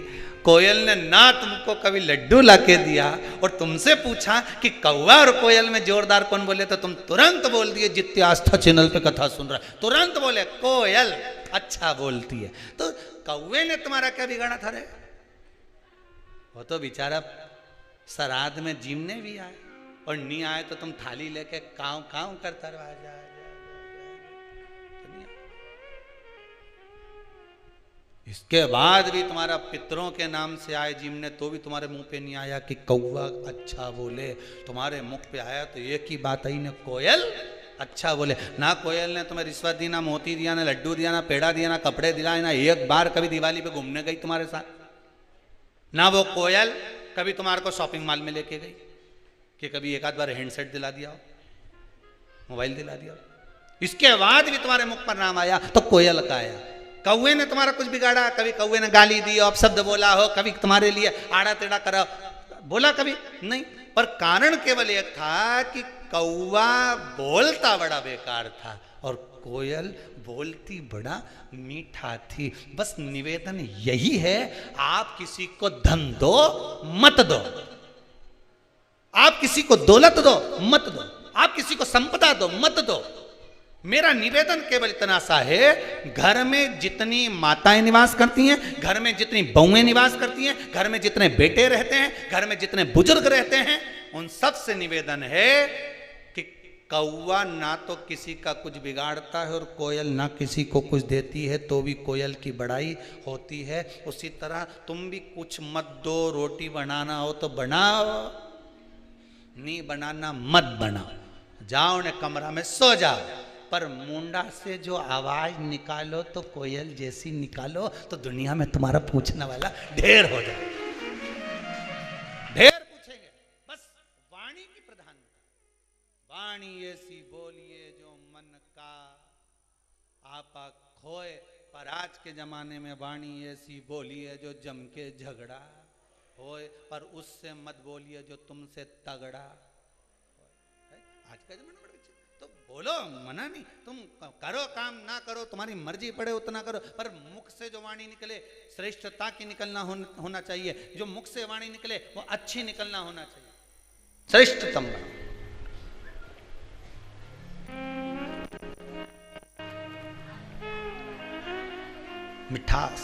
कोयल ने ना तुमको कभी लड्डू लाके दिया, और तुमसे पूछा कि कौवा और कोयल में जोरदार कौन बोले, तो तुम तुरंत बोल दिए, जितने आस्था चैनल पे कथा सुन रहा है तुरंत बोले कोयल अच्छा बोलती है। तो कौवे ने तुम्हारा क्या बिगाड़ा था रे? वो तो बेचारा श्राद्ध में जिमने भी आए, और नहीं आए तो तुम थाली लेके काव काव करता रहा जा। इसके बाद भी तुम्हारा पितरों के नाम से आए जिमने, तो भी तुम्हारे मुंह पे नहीं आया कि कौवा अच्छा बोले। तुम्हारे मुख पे आया तो एक ही बात आई ना, कोयल अच्छा बोले। ना कोयल ने तुम्हें रिश्वत दी, ना मोती दिया, ना लड्डू दिया, ना पेड़ा दिया, ना कपड़े दिलाए, ना एक बार कभी दिवाली पे घूमने गई तुम्हारे साथ। ना वो कोयल कभी तुम्हारे को शॉपिंग मॉल में लेके गई कि कभी एक आध बार हैंडसेट दिला दिया हो, मोबाइल दिला दिया हो। इसके बाद भी तुम्हारे मुख पर नाम आया तो कोयल का आया। कौवे ने तुम्हारा कुछ बिगाड़ा, कभी कौवे ने गाली दी, अपशब्द बोला हो, कभी तुम्हारे लिए आड़ा टेढ़ा करा बोला, कभी नहीं। पर कारण केवल एक था कि कौवा बोलता बड़ा बेकार था और कोयल बोलती बड़ा मीठा थी। बस निवेदन यही है, आप किसी को धन दो मत दो, आप किसी को दौलत दो मत दो, आप किसी को संपदा दो मत दो। मेरा निवेदन केवल इतना सा है, घर में जितनी माताएं निवास करती हैं, घर में जितनी बहुएं निवास करती हैं, घर में जितने बेटे रहते हैं, घर में जितने बुजुर्ग रहते हैं, उन सब से निवेदन है कि कौवा ना तो किसी का कुछ बिगाड़ता है और कोयल ना किसी को कुछ देती है तो भी कोयल की बड़ाई होती है। उसी तरह तुम भी कुछ मत दो, रोटी बनाना हो तो बनाओ, नहीं बनाना मत बनाओ, जाओ ने कमरा में सो जाओ, पर मुंडा से जो आवाज निकालो तो कोयल जैसी निकालो तो दुनिया में तुम्हारा पूछने वाला ढेर हो जाए, ढेर पूछेंगे। बस वाणी की प्रधानता, वाणी ऐसी बोलिए जो मन का आपा खोए। पर आज के जमाने में वाणी ऐसी बोलिए जो जम के झगड़ा होए, पर उससे मत बोलिए जो तुमसे तगड़ा। आज का जमाना तो बोलो, मना नहीं, तुम करो काम ना करो तुम्हारी मर्जी पड़े उतना करो, पर मुख से जो वाणी निकले श्रेष्ठता की निकलना होना चाहिए। जो मुख से वाणी निकले वो अच्छी निकलना होना चाहिए, श्रेष्ठतम। मिठास,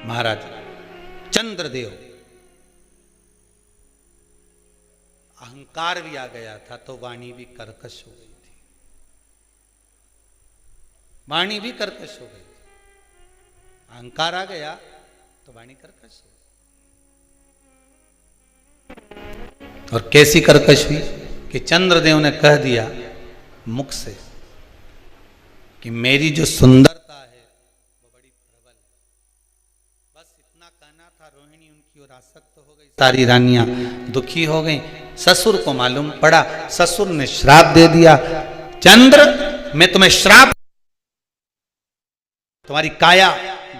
महाराज चंद्रदेव अहंकार भी आ गया था तो वाणी भी कर्कश हो गई थी, वाणी भी कर्कश हो गई थी। अहंकार आ गया तो वाणी कर्कश हो गई। और कैसी कर्कश हुई कि चंद्रदेव ने कह दिया मुख से कि मेरी जो सुंदरता है वो बड़ी प्रबल है। बस इतना कहना था, रोहिणी उनकी ओर आसक्त हो गई, सारी रानियां दुखी हो गई। ससुर को मालूम पड़ा, ससुर ने श्राप दे दिया, चंद्र मैं तुम्हें श्राप, तुम्हारी काया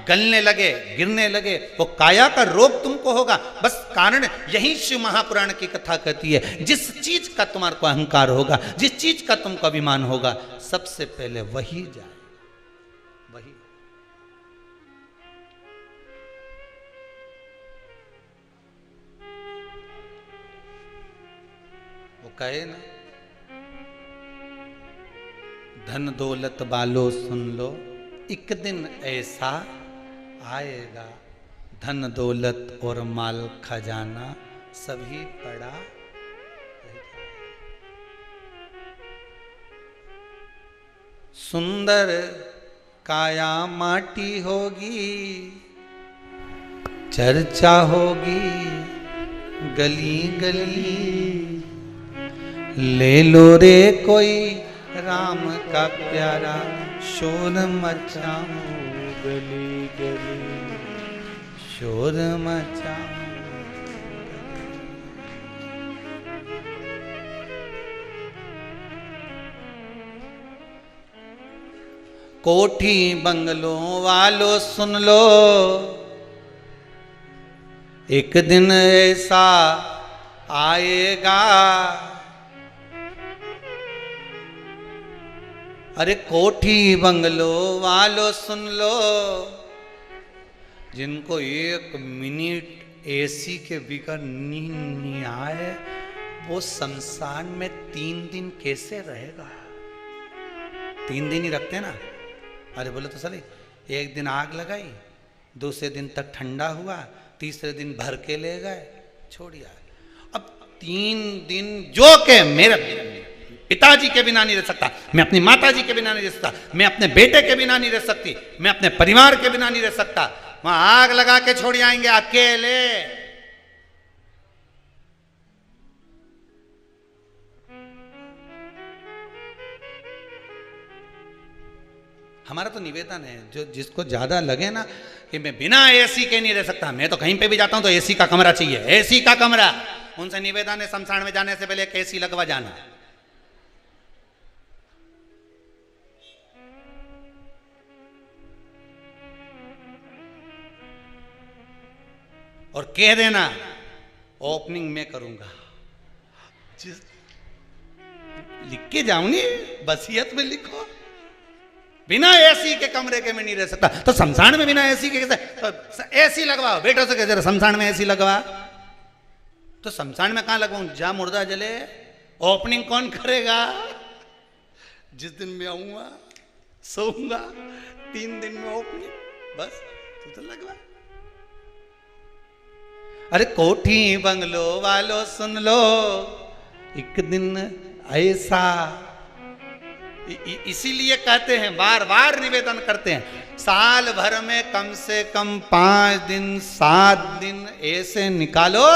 गलने लगे, गिरने लगे, वो काया का रोग तुमको होगा। बस कारण यही शिव महापुराण की कथा कहती है, जिस चीज का तुम्हारे को अहंकार होगा, जिस चीज का तुमको अभिमान होगा, सबसे पहले वही जाए, वही। वो कहे ना, धन दौलत वालो सुन लो, एक दिन ऐसा आएगा, धन दौलत और माल खजाना सभी पड़ा रह जाएगा। सुंदर काया माटी होगी, चर्चा होगी गली गली, ले लो रे कोई राम का प्यारा, शोर मचाऊं गली गली, शोर मचाऊं। कोठी बंगलों वालों सुन लो, एक दिन ऐसा आएगा, अरे कोठी बंगलो वालों सुन लो, जिनको एक मिनट एसी के बगैर नींद नहीं आए, वो शमशान में 3 दिन कैसे रहेगा? 3 दिन ही रखते ना। अरे बोले तो सही, एक दिन आग लगाई, दूसरे दिन तक ठंडा हुआ, तीसरे दिन भर के ले गए, छोड़िया। अब 3 दिन जो के मेरे पिताजी के बिना नहीं रह सकता, मैं अपनी माताजी के बिना नहीं रह सकता, मैं अपने बेटे के बिना नहीं रह सकती, मैं अपने परिवार के बिना नहीं रह सकता, वहां आग लगा के छोड़ आएंगे अकेले। हमारा तो निवेदन है, जो जिसको ज्यादा लगे ना कि मैं बिना एसी के नहीं रह सकता, मैं तो कहीं पे भी जाता हूं तो एसी का कमरा चाहिए, एसी का कमरा, उनसे निवेदन है शमशान में जाने से पहले एक एसी लगवा जाना। और कह देना ओपनिंग में करूंगा, लिख के जाऊंगी, वसीयत में लिखो, बिना एसी के कमरे के में नहीं रह सकता। तो शमशान में बिना एसी के कैसे? तो एसी लगवाओ, बेटो से कहते शमशान में एसी लगवा। तो शमशान में कहां लगवाऊं? जा मुर्दा जले, ओपनिंग कौन करेगा? जिस दिन में आऊंगा सोऊंगा 3 दिन में ओपनिंग, बस तू तो लगवा। अरे कोठी बंगलो वालों सुन लो, एक दिन ऐसा, इसीलिए कहते हैं, बार बार निवेदन करते हैं, साल भर में कम से कम 5 दिन 7 दिन ऐसे निकालो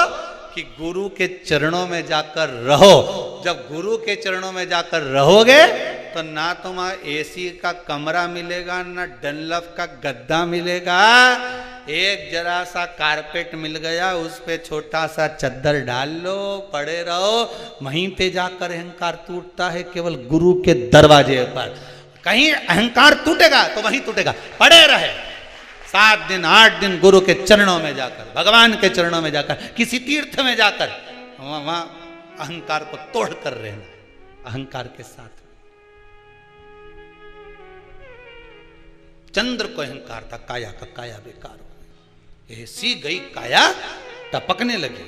कि गुरु के चरणों में जाकर रहो। जब गुरु के चरणों में जाकर रहोगे तो ना तुम्हारा एसी का कमरा मिलेगा, ना डनलप का गद्दा मिलेगा, एक जरा सा कारपेट मिल गया, उस पे छोटा सा चद्दर डाल लो, पड़े रहो। वहीं पे जाकर अहंकार टूटता है, केवल गुरु के दरवाजे पर। कहीं अहंकार टूटेगा तो वहीं टूटेगा, पड़े रहे 7 दिन 8 दिन गुरु के चरणों में जाकर, भगवान के चरणों में जाकर, किसी तीर्थ में जाकर, वहां अहंकार को तोड़ कर रहना, अहंकार के साथ। चंद्र को अहंकार था, काया का काया बेकार हो गई, ऐसी गई काया, टपकने लगी,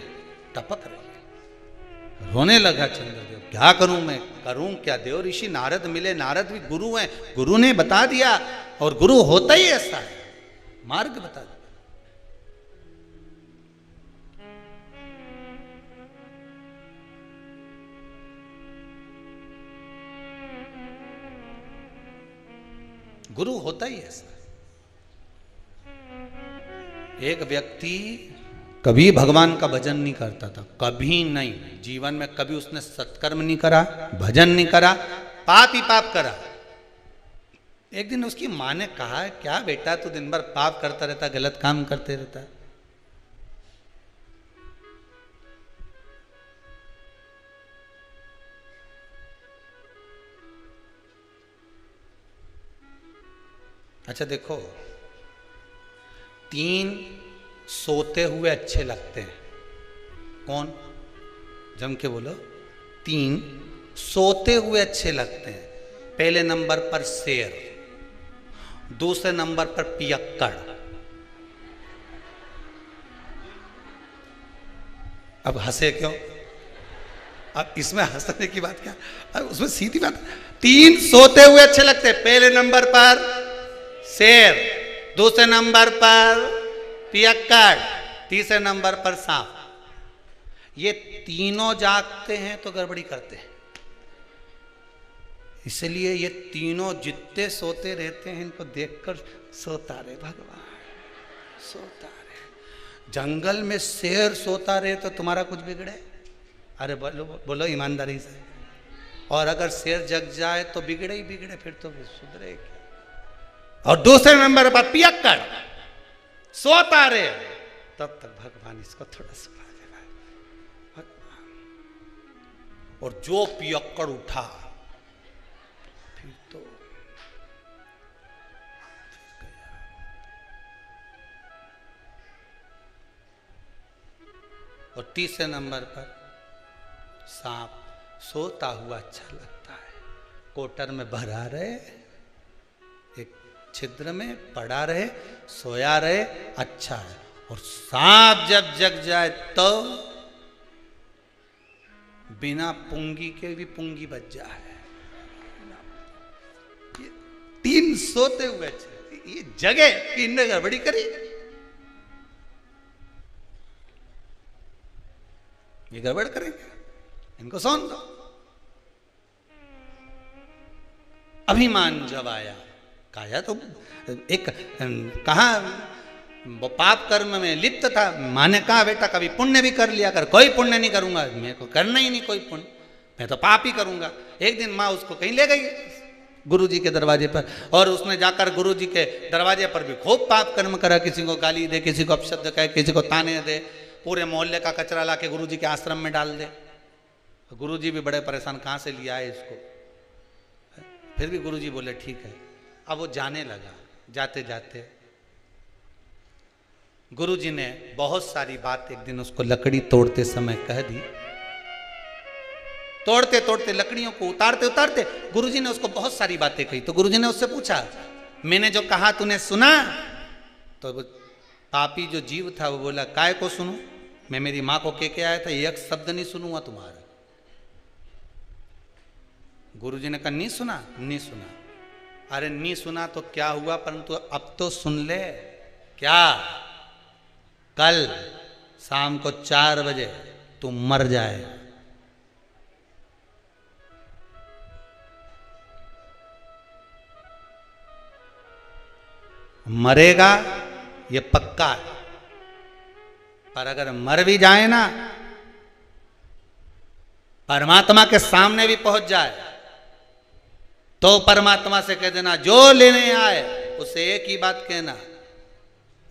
टपक रही, रोने लगा चंद्रदेव, क्या करूं मैं, करूं क्या? देव ऋषि नारद मिले, नारद भी गुरु हैं, गुरु ने बता दिया, और गुरु होता ही ऐसा है, मार्ग बता दिया। गुरु होता ही ऐसा। एक व्यक्ति कभी भगवान का भजन नहीं करता था, कभी नहीं, जीवन में कभी उसने सत्कर्म नहीं करा, भजन नहीं करा, पाप ही पाप करा। एक दिन उसकी माँ ने कहा, क्या बेटा तू दिन भर पाप करता रहता, गलत काम करते रहता? अच्छा देखो, 3 सोते हुए अच्छे लगते हैं, कौन? जम के बोलो। 3 सोते हुए अच्छे लगते हैं। पहले नंबर पर शेर, दूसरे नंबर पर पियक्कड़। अब हंसे क्यों? अब इसमें हंसने की बात क्या? अब उसमें सीधी बात, 3 सोते हुए अच्छे लगते हैं। पहले नंबर पर शेर, दूसरे नंबर पर पियक्कड़, तीसरे नंबर पर सांप। ये तीनों जागते हैं तो गड़बड़ी करते हैं, इसलिए ये तीनों जितने सोते रहते हैं इनको देखकर सोता रहे भगवान, सोता रहे। जंगल में शेर सोता रहे तो तुम्हारा कुछ बिगड़े? अरे बोलो बोलो ईमानदारी से। और अगर शेर जग जाए तो बिगड़े ही बिगड़े, फिर तो सुधरे क्या? और दूसरे नंबर पर पियक्कड़ सोता रहे, तब तक भगवान इसको थोड़ा सुना दे भगवान। और जो पियक्कड़ उठा फिर तो गया। और तीसरे नंबर पर सांप सोता हुआ अच्छा लगता है, कोटर में भरा रहे, एक छिद्र में पड़ा रहे, सोया रहे, अच्छा है। और सांप जब जग जाए तो बिना पुंगी के भी पुंगी बच जाए। 3 सोते हुए ये जगे, इनने गड़बड़ी करी, ये गड़बड़ करेंगे, इनको सोन दो। अभिमान जब आया, काया तो एक कहा वो पाप कर्म में लिप्त था। माँ ने कहा बेटा कभी पुण्य भी कर लिया कर। कोई पुण्य नहीं करूंगा, मेरे को करना ही नहीं कोई पुण्य, मैं तो पाप ही करूंगा। एक दिन माँ उसको कहीं ले गई गुरु जी के दरवाजे पर, और उसने जाकर गुरु जी के दरवाजे पर भी खूब पाप कर्म करा, किसी को गाली दे, किसी को अपशब्द कहे, किसी को ताने दे, पूरे मोहल्ले का कचरा ला के गुरु जी के आश्रम में डाल दे। गुरु जी भी बड़े परेशान, कहाँ से लिया है इसको। फिर भी गुरु जी बोले ठीक है। अब वो जाने लगा। जाते जाते गुरु जी ने बहुत सारी बात एक दिन उसको लकड़ी तोड़ते समय कह दी। तोड़ते तोड़ते लकड़ियों को उतारते उतारते गुरुजी ने उसको बहुत सारी बातें कही। तो गुरुजी ने उससे पूछा, मैंने जो कहा तूने सुना? तो पापी जो जीव था वो बोला, काय को सुनूं, मैं मेरी मां को कह के आया था, एक शब्द नहीं सुनूंगा तुम्हारा। गुरुजी ने कहा नहीं सुना? नहीं सुना। अरे नहीं सुना तो क्या हुआ, परंतु अब तो सुन ले। क्या? कल शाम को 4 बजे तू मर जाए। मरेगा ये पक्का है, पर अगर मर भी जाए ना, परमात्मा के सामने भी पहुंच जाए तो परमात्मा से कह देना जो लेने आए उसे एक ही बात कहना।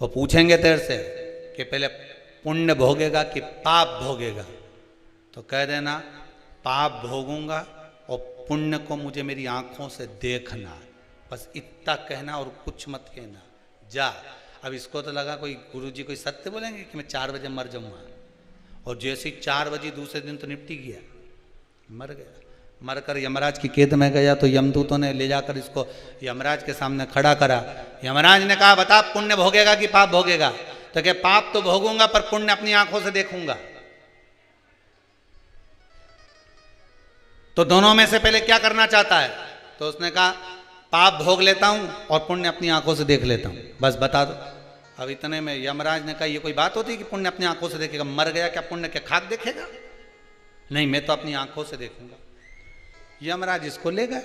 वो पूछेंगे तेरे से कि पहले पुण्य भोगेगा कि पाप भोगेगा, तो कह देना पाप भोगूंगा और पुण्य को मुझे मेरी आंखों से देखना। बस इतना कहना और कुछ मत कहना, जा। अब इसको तो लगा कोई गुरुजी कोई सत्य बोलेंगे कि मैं 4 बजे मर जाऊंगा, और जैसे ही 4 बजे दूसरे दिन तो निपटी गया, मर गया। मरकर यमराज की कैद में गया तो यमदूतों ने ले जाकर इसको यमराज के सामने खड़ा करा। यमराज ने कहा बता पुण्य भोगेगा कि पाप भोगेगा? तो क्या पाप तो भोगूंगा पर पुण्य अपनी आंखों से देखूंगा। तो दोनों में से पहले क्या करना चाहता है? तो उसने कहा पाप भोग लेता हूं और पुण्य अपनी आंखों से देख लेता हूं, बस बता दो। अब इतने में यमराज ने कहा ये कोई बात होती है कि पुण्य अपनी आंखों से देखेगा? मर गया क्या पुण्य क्या खाक देखेगा? नहीं, मैं तो अपनी आंखों से देखूंगा। यमराज इसको ले गए,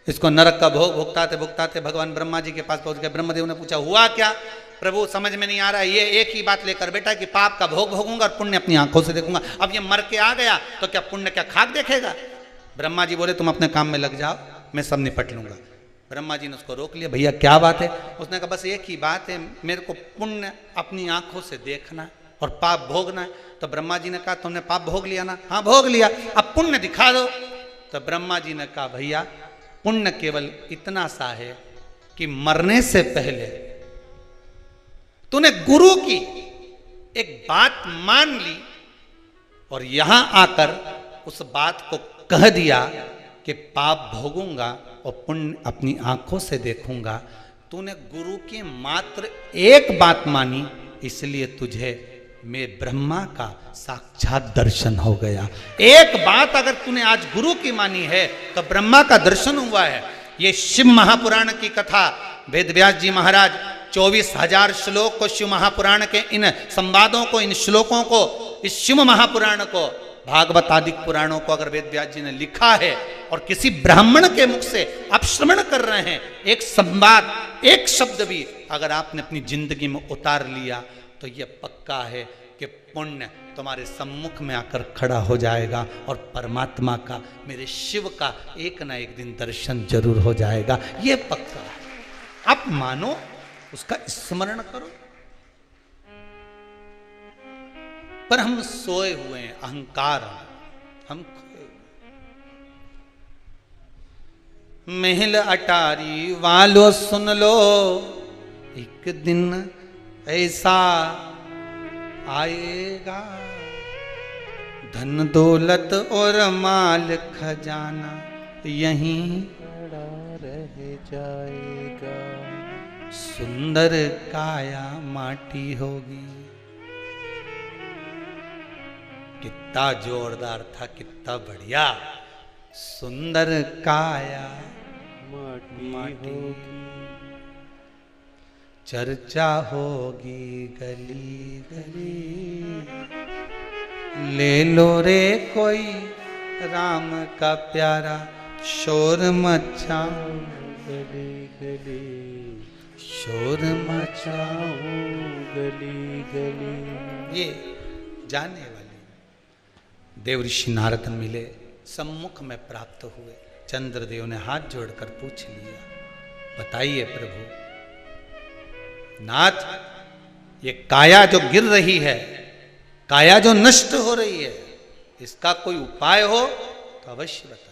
इसको नरक का भोग भुगताते भुगताते भगवान ब्रह्मा जी के पास पहुंच गए। ब्रह्मदेव ने पूछा हुआ क्या? प्रभु समझ में नहीं आ रहा है, ये एक ही बात लेकर बेटा कि पाप का भोग भोगूंगा और पुण्य अपनी आंखों से देखूंगा। अब ये मर के आ गया तो क्या पुण्य क्या खाक देखेगा? ब्रह्मा जी बोले तुम अपने काम में लग जाओ, मैं सब निपट लूंगा। ब्रह्मा जी ने उसको रोक लिया, भैया क्या बात है? उसने कहा बस एक ही बात है, मेरे को पुण्य अपनी आंखों से देखना और पाप भोगना है। तो ब्रह्मा जी ने कहा तुमने पाप भोग लिया ना? हाँ भोग लिया, अब पुण्य दिखा दो। तो ब्रह्मा जी ने कहा भैया पुण्य केवल इतना सा है कि मरने से पहले तूने गुरु की एक बात मान ली और यहां आकर उस बात को कह दिया कि पाप भोगूंगा और पुण्य अपनी आंखों से देखूंगा। तूने गुरु की मात्र एक बात मानी, इसलिए तुझे मैं ब्रह्मा का साक्षात दर्शन हो गया। एक बात अगर तूने आज गुरु की मानी है तो ब्रह्मा का दर्शन हुआ है। ये शिव महापुराण की कथा वेद व्यास जी महाराज 24,000 श्लोक को शिव महापुराण के इन संवादों को, इन श्लोकों को, इस शिव महापुराण को, भागवत आदि पुराणों को अगर वेद व्यास जी ने लिखा है और किसी ब्राह्मण के मुख से आप श्रवण कर रहे हैं, एक संवाद, एक शब्द भी अगर आपने अपनी जिंदगी में उतार लिया तो यह पक्का है कि पुण्य तुम्हारे सम्मुख में आकर खड़ा हो जाएगा और परमात्मा का, मेरे शिव का एक ना एक दिन दर्शन जरूर हो जाएगा। ये पक्का है। आप मानो, उसका स्मरण करो। पर हम सोए हुए हैं, अहंकार हम महल अटारी वालों सुन लो, एक दिन ऐसा आएगा, धन दौलत और माल खजाना यहीं पड़ा रह जाएगा, सुंदर काया माटी होगी। कितना जोरदार था, कितना बढ़िया। सुंदर काया माटी होगी, चर्चा होगी गली गली, ले लो रे कोई राम का प्यारा, शोर मचाऊं गली गली, शोर मचाऊं गली गली। ये जाने वाले देव ऋषि नारद मिले, सम्मुख में प्राप्त हुए, चंद्रदेव ने हाथ जोड़कर पूछ लिया, बताइए प्रभु नाथ, ये काया जो गिर रही है, काया जो नष्ट हो रही है, इसका कोई उपाय हो तो अवश्य बताइए।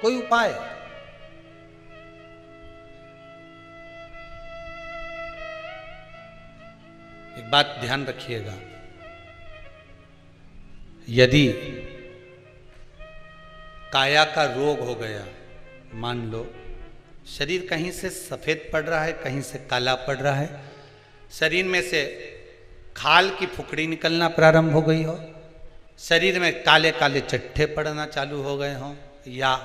कोई उपाय? एक बात ध्यान रखिएगा, यदि काया का रोग हो गया, मान लो शरीर कहीं से सफेद पड़ रहा है, कहीं से काला पड़ रहा है, शरीर में से खाल की फुकड़ी निकलना प्रारंभ हो गई हो, शरीर में काले काले चट्टे पड़ना चालू हो गए हों, या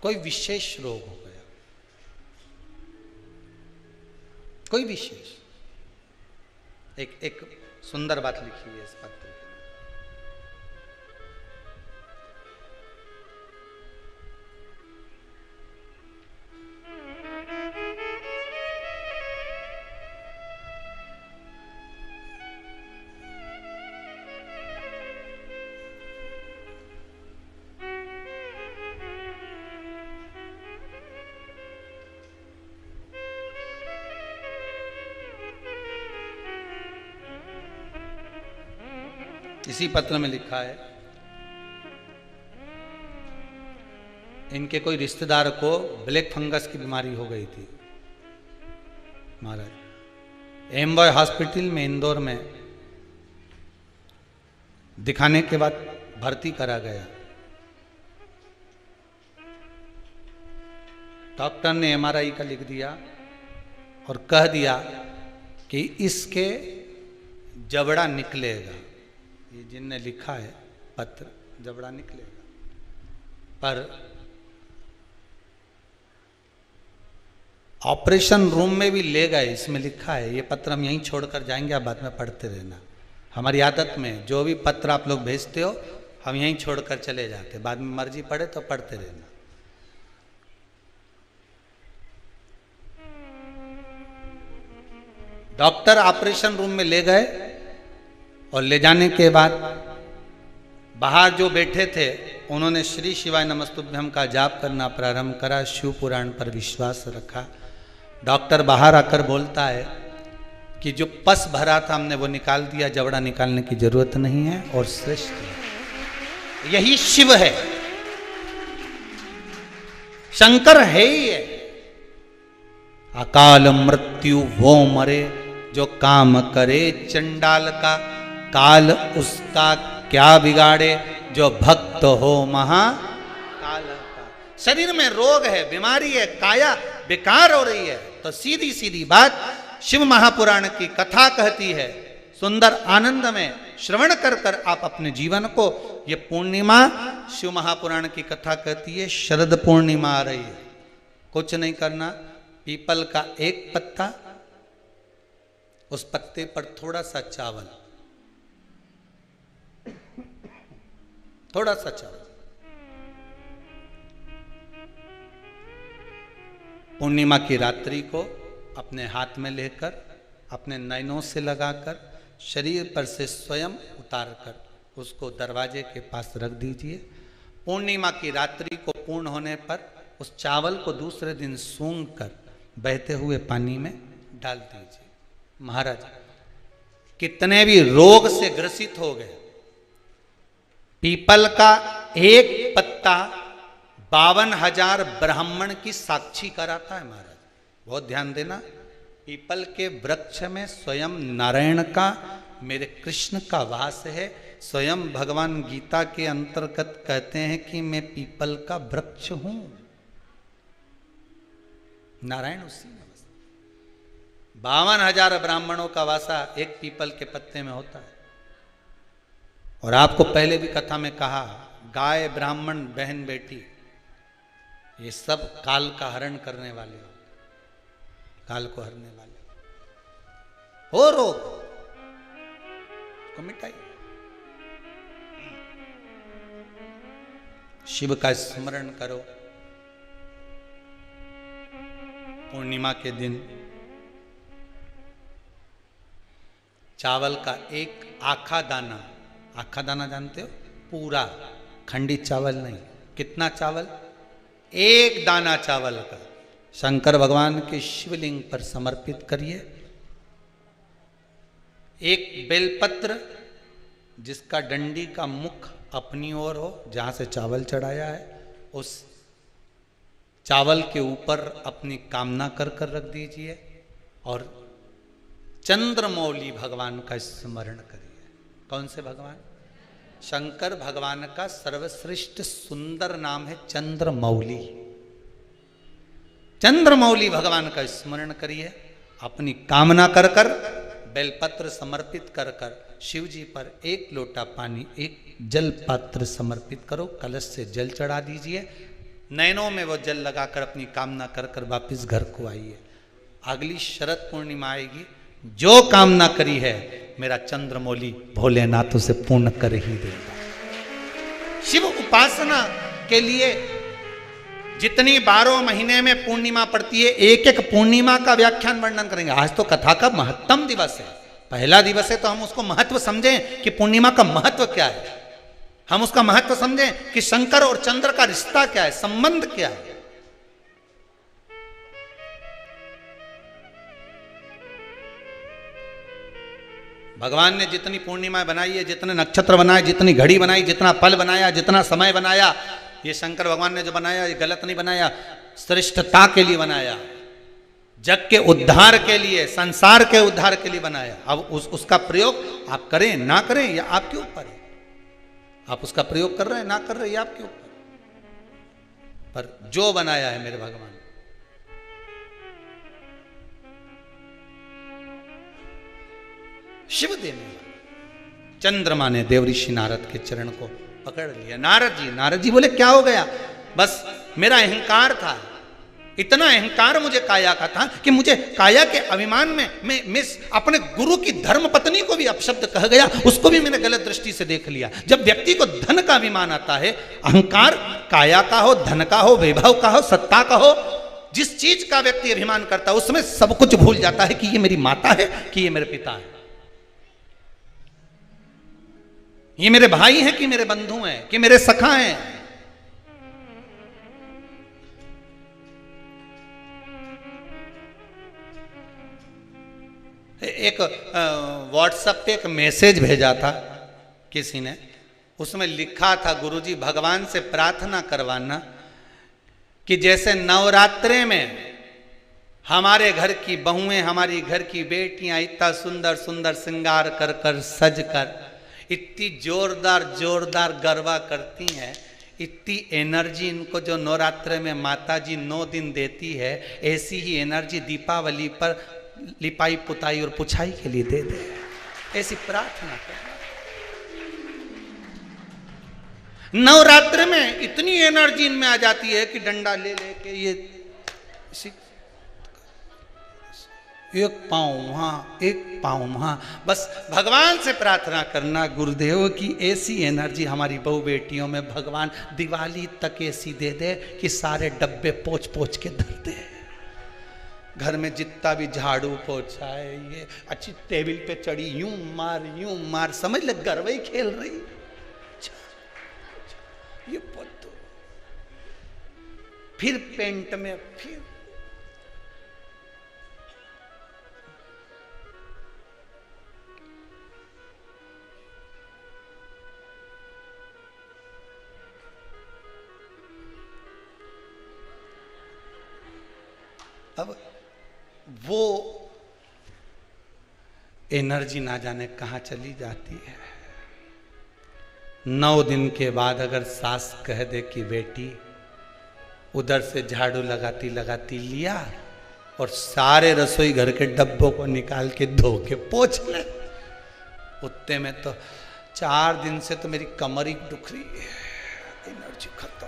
कोई विशेष रोग हो गया, कोई विशेष। एक सुंदर बात लिखी है इस पत्र में। इसी पत्र में लिखा है, इनके कोई रिश्तेदार को ब्लैक फंगस की बीमारी हो गई थी महाराज। एमबॉय हॉस्पिटल में इंदौर में दिखाने के बाद भर्ती करा गया। डॉक्टर ने एमआरआई का लिख दिया और कह दिया कि इसके जबड़ा निकलेगा। ये जिनने लिखा है पत्र, जबड़ा निकलेगा। पर ऑपरेशन रूम में भी ले गए, इसमें लिखा है। ये पत्र हम यहीं छोड़कर जाएंगे, आप बाद में पढ़ते रहना। हमारी आदत में जो भी पत्र आप लोग भेजते हो हम यहीं छोड़कर चले जाते, बाद में मर्जी पड़े तो पढ़ते रहना। डॉक्टर ऑपरेशन रूम में ले गए और ले जाने के बाद बाहर जो बैठे थे उन्होंने श्री शिवाय नमस्तुभ्यम का जाप करना प्रारंभ करा, शिव पुराण पर विश्वास रखा। डॉक्टर बाहर आकर बोलता है कि जो पस भरा था हमने वो निकाल दिया, जबड़ा निकालने की जरूरत नहीं है और श्रेष्ठ है। यही शिव है, शंकर है ही है। अकाल मृत्यु वो मरे जो काम करे चंडाल का, काल उसका क्या बिगाड़े जो भक्त हो महाकाल का। शरीर में रोग है, बीमारी है, काया बेकार हो रही है, तो सीधी सीधी बात शिव महापुराण की कथा कहती है। सुंदर आनंद में श्रवण कर कर आप अपने जीवन को, ये पूर्णिमा शिव महापुराण की कथा कहती है। शरद पूर्णिमा आ रही है, कुछ नहीं करना, पीपल का एक पत्ता, उस पत्ते पर थोड़ा सा चावल, थोड़ा सा चावल, पूर्णिमा की रात्रि को अपने हाथ में लेकर, अपने नयनों से लगाकर, शरीर पर से स्वयं उतारकर उसको दरवाजे के पास रख दीजिए। पूर्णिमा की रात्रि को पूर्ण होने पर उस चावल को दूसरे दिन सूंघ कर बहते हुए पानी में डाल दीजिए। महाराज कितने भी रोग से ग्रसित हो गए, पीपल का एक पत्ता 52,000 ब्राह्मण की साक्षी कराता है। महाराज बहुत ध्यान देना, पीपल के वृक्ष में स्वयं नारायण का, मेरे कृष्ण का वास है। स्वयं भगवान गीता के अंतर्गत कहते हैं कि मैं पीपल का वृक्ष हूं, नारायण उसी में। 52,000 ब्राह्मणों का वासा एक पीपल के पत्ते में होता है। और आपको पहले भी कथा में कहा, गाय, ब्राह्मण, बहन, बेटी, ये सब काल का हरण करने वाले हो, काल को हरने वाले हो रोग को मिटाइए। शिव का स्मरण करो। पूर्णिमा के दिन चावल का एक आखा दाना, आखा दाना जानते हो, पूरा, खंडित चावल नहीं। कितना चावल? एक दाना चावल का शंकर भगवान के शिवलिंग पर समर्पित करिए। एक बेलपत्र जिसका डंडी का मुख अपनी ओर हो, जहां से चावल चढ़ाया है, उस चावल के ऊपर अपनी कामना कर कर रख दीजिए और चंद्रमौली भगवान का स्मरण करिए। कौन से भगवान? शंकर भगवान का सर्वश्रेष्ठ सुंदर नाम है चंद्रमौली। चंद्रमौली भगवान का स्मरण करिए, अपनी कामना कर कर बेलपत्र समर्पित कर कर शिव जी पर एक लोटा पानी, एक जल पात्र समर्पित करो, कलश से जल चढ़ा दीजिए, नैनों में वो जल लगाकर अपनी कामना कर कर वापिस घर को आइए। अगली शरद पूर्णिमा आएगी, जो कामना करी है मेरा चंद्रमौली भोलेनाथ उसे पूर्ण कर ही देगा। शिव उपासना के लिए जितनी 12 महीने में पूर्णिमा पड़ती है, एक एक पूर्णिमा का व्याख्यान वर्णन करेंगे। आज तो कथा का महत्तम दिवस है, पहला दिवस है, तो हम उसको महत्व समझें कि पूर्णिमा का महत्व क्या है, हम उसका महत्व समझें कि शंकर और चंद्र का रिश्ता क्या है, संबंध क्या है। भगवान ने जितनी पूर्णिमा बनाई है, जितने नक्षत्र बनाए, जितनी घड़ी बनाई, जितना पल बनाया, जितना समय बनाया, ये शंकर भगवान ने जो बनाया ये गलत नहीं बनाया, श्रेष्ठता के लिए बनाया, जग के उद्धार के लिए, संसार के उद्धार के लिए बनाया। अब उसका प्रयोग आप करें ना करें या आपके ऊपर है। आप उसका प्रयोग कर रहे हैं ना कर रहे हैं, ये आपके ऊपर, पर जो बनाया है मेरे भगवान, शिव देने वाला। चंद्रमा ने देवऋषि नारद के चरण को पकड़ लिया। नारद जी बोले क्या हो गया? बस मेरा अहंकार था, इतना अहंकार मुझे काया का था कि मुझे काया के अभिमान में मैं अपने गुरु की धर्म पत्नी को भी अपशब्द कह गया, उसको भी मैंने गलत दृष्टि से देख लिया। जब व्यक्ति को धन का अभिमान आता है, अहंकार काया का हो, धन का हो, वैभव का हो, सत्ता का हो, जिस चीज का व्यक्ति अभिमान करता है उसमें सब कुछ भूल जाता है कि ये मेरी माता है, कि ये मेरे पिता है, ये मेरे भाई हैं कि मेरे बंधु हैं, कि मेरे सखा हैं। एक व्हाट्सएप पे एक मैसेज भेजा था किसी ने, उसमें लिखा था गुरुजी भगवान से प्रार्थना करवाना कि जैसे नवरात्रे में हमारे घर की बहुएं, हमारी घर की बेटियां इतना सुंदर सुंदर श्रृंगार कर कर सज कर इतनी जोरदार जोरदार गरबा करती हैं, इतनी एनर्जी इनको जो नवरात्रे में माता जी 9 दिन देती है, ऐसी ही एनर्जी दीपावली पर लिपाई पुताई और पुछाई के लिए दे दे। ऐसी प्रार्थना करना। नवरात्र में इतनी एनर्जी इनमें आ जाती है कि डंडा ले लेके ये एक पाँव वहाँ, एक पाँव वहाँ, बस भगवान से प्रार्थना करना गुरुदेव की ऐसी एनर्जी हमारी बहू बेटियों में भगवान दिवाली तक ऐसी दे दे कि सारे डब्बे पोंछ पोंछ के धर दे। घर में जितना भी झाड़ू पोछा है, ये अच्छी टेबल पे चढ़ी यूं मार, समझ ले गरबा ही खेल रही। ये पत्तो फिर पेंट में, फिर अब वो एनर्जी ना जाने कहाँ चली जाती है। 9 दिन के बाद अगर सास कह दे कि बेटी, उधर से झाड़ू लगाती लगाती लिया और सारे रसोई घर के डब्बों को निकाल के धो के पोंछ ले, उतने में तो 4 दिन से तो मेरी कमर ही दुख रही है, एनर्जी खत्म।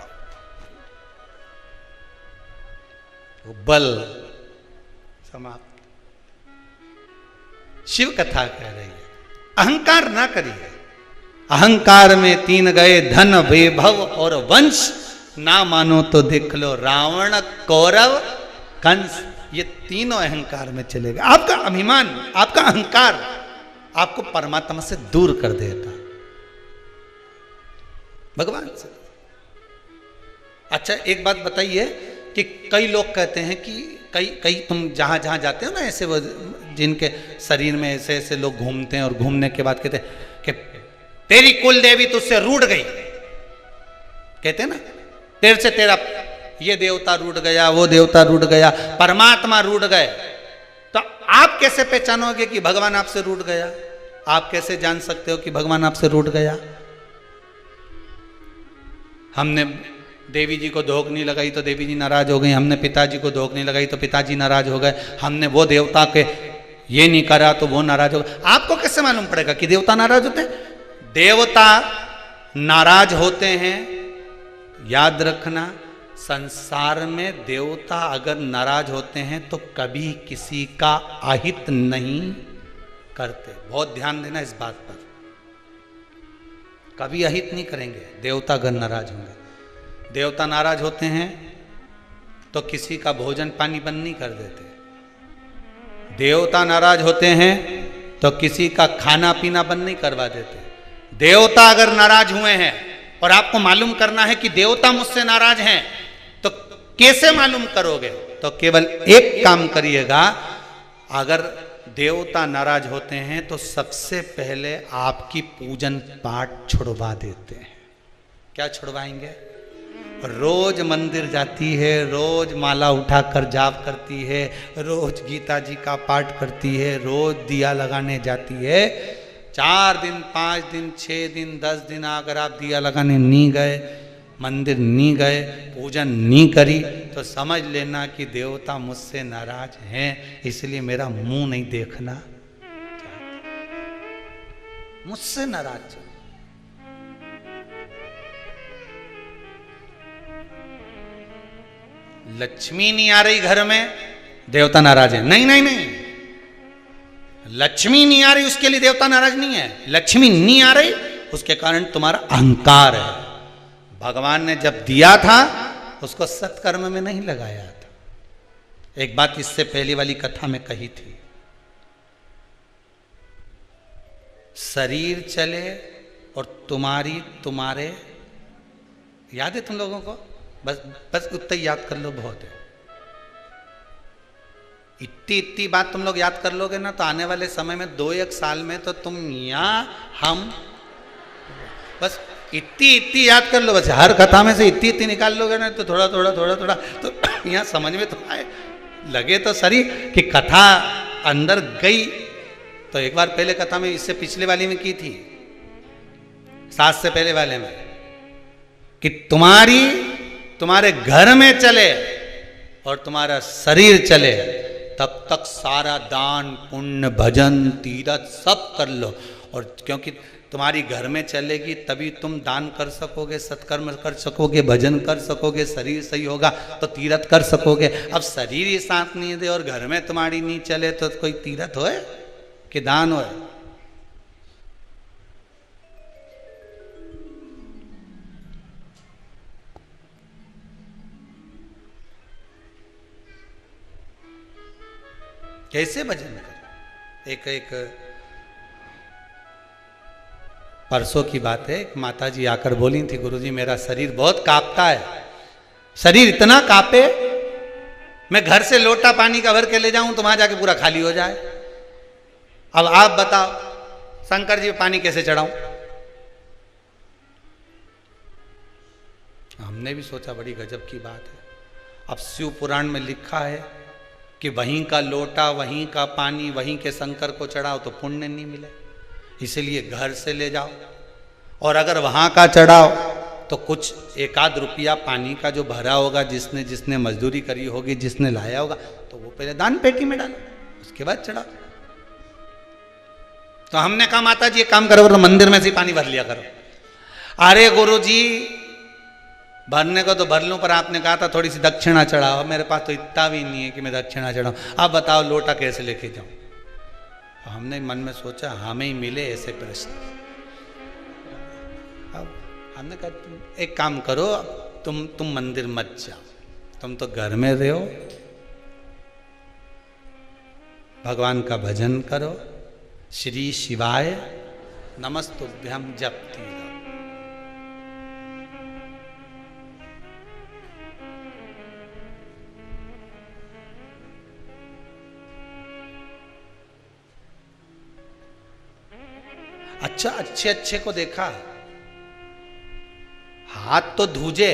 वो बल समाप्त। शिव कथा कह रही है अहंकार ना करिए। अहंकार में 3 गए, धन वैभव और वंश, ना मानो तो देख लो रावण कौरव कंस। ये तीनों अहंकार में चलेगा। आपका अभिमान, आपका अहंकार आपको परमात्मा से दूर कर देगा। भगवान से। अच्छा एक बात बताइए कि कई लोग कहते हैं कि कई तुम जहां जहां जाते हो ना, ऐसे वो जिनके शरीर में ऐसे ऐसे लोग घूमते हैं और घूमने के बाद कहते हैं कि तेरी कुल देवी तुझसे रूठ गई, कहते हैं ना, तेरे से तेरा ये देवता रूठ गया, वो देवता रूठ गया, परमात्मा रूठ गए। तो आप कैसे पहचानोगे कि भगवान आपसे रूठ गया? आप कैसे जान सकते हो कि भगवान आपसे रूठ गया? हमने देवी जी को धोख नहीं लगाई तो देवी जी नाराज हो गई, हमने पिताजी को धोख नहीं लगाई तो पिताजी नाराज हो गए, हमने वो देवता के ये नहीं करा तो वो नाराज हो गए। आपको कैसे मालूम पड़ेगा कि देवता नाराज होते हैं? देवता नाराज होते हैं। याद रखना, संसार में देवता अगर नाराज होते हैं तो कभी किसी का अहित नहीं करते। बहुत ध्यान देना इस बात पर, कभी अहित नहीं करेंगे देवता अगर नाराज होंगे। देवता नाराज होते हैं तो किसी का भोजन पानी बंद नहीं कर देते। देवता नाराज होते हैं तो किसी का खाना पीना बंद नहीं करवा देते। देवता अगर नाराज हुए हैं और आपको मालूम करना है कि देवता मुझसे नाराज हैं, तो कैसे मालूम करोगे? तो केवल एक काम करिएगा, अगर देवता नाराज होते हैं तो सबसे पहले आपकी पूजन पाठ छुड़वा देते हैं। क्या छुड़वाएंगे? रोज मंदिर जाती है, रोज माला उठाकर जाप करती है, रोज गीता जी का पाठ करती है, रोज दिया लगाने जाती है। 4 दिन 5 दिन 6 दिन 10 दिन अगर आप दिया लगाने नहीं गए, मंदिर नहीं गए, पूजन नहीं करी, तो समझ लेना कि देवता मुझसे नाराज हैं, इसलिए मेरा मुंह नहीं देखना, मुझसे नाराज। लक्ष्मी नहीं आ रही घर में, देवता नाराज है? नहीं नहीं नहीं, लक्ष्मी नहीं आ रही उसके लिए देवता नाराज नहीं है। लक्ष्मी नहीं आ रही उसके कारण तुम्हारा अहंकार है। भगवान ने जब दिया था उसको सत्कर्म में नहीं लगाया था। एक बात इससे पहली वाली कथा में कही थी, शरीर चले और तुम्हारे याद है तुम लोगों को? बस उतना ही याद कर लो, बहुत है। इतनी बात तुम लोग याद कर लोगे ना, तो आने वाले समय में 2-1 साल में तो तुम हम बस इतनी याद कर लो। बस हर कथा में से इतनी निकाल लोगे ना, तो थोड़ा तो यहाँ समझ में तो आए, लगे तो सही कि कथा अंदर गई। तो एक बार पहले कथा में, इससे पिछले वाली में की थी, 7 से पहले वाले में, कि तुम्हारे घर में चले और तुम्हारा शरीर चले, तब तक सारा दान पुण्य भजन तीरथ सब कर लो। और क्योंकि तुम्हारी घर में चलेगी तभी तुम दान कर सकोगे, सत्कर्म कर सकोगे, भजन कर सकोगे, शरीर सही होगा तो तीरथ कर सकोगे। अब शरीर ही साथ नहीं दे और घर में तुम्हारी नहीं चले तो कोई तीरथ होए कि दान होए? कैसे भजन कर? एक परसों की बात है, एक माता जी आकर बोली थी, गुरुजी मेरा शरीर बहुत कांपता है, शरीर इतना कांपे, मैं घर से लोटा पानी का भर के ले जाऊं तो वहां जाके पूरा खाली हो जाए। अब आप बताओ शंकर जी पानी कैसे चढ़ाऊं? हमने भी सोचा बड़ी गजब की बात है। अब शिव पुराण में लिखा है कि वहीं का लोटा, वहीं का पानी, वहीं के शंकर को चढ़ाओ तो पुण्य नहीं मिले, इसलिए घर से ले जाओ। और अगर वहां का चढ़ाओ तो कुछ 1-8 रुपया पानी का जो भरा होगा, जिसने मजदूरी करी होगी, जिसने लाया होगा, तो वो पहले दान पेटी में डालो, उसके बाद चढ़ाओ। तो हमने कहा माता जी एक काम करो, तो मंदिर में से पानी भर लिया करो। अरे गुरु जी भरने को तो भर लूं, पर आपने कहा था थोड़ी सी दक्षिणा चढ़ाओ, मेरे पास तो इतना भी नहीं है कि मैं दक्षिणा चढ़ाऊं। अब बताओ लोटा कैसे लेके जाऊं? हमने मन में सोचा हमें ही मिले ऐसे प्रश्न। अब हमने कहा एक काम करो, तुम मंदिर मत जाओ, तुम तो घर में रहो, भगवान का भजन करो, श्री शिवाय नमस्तुभ्यम जपती रहो। अच्छा, अच्छे अच्छे को देखा, हाथ तो धूजे,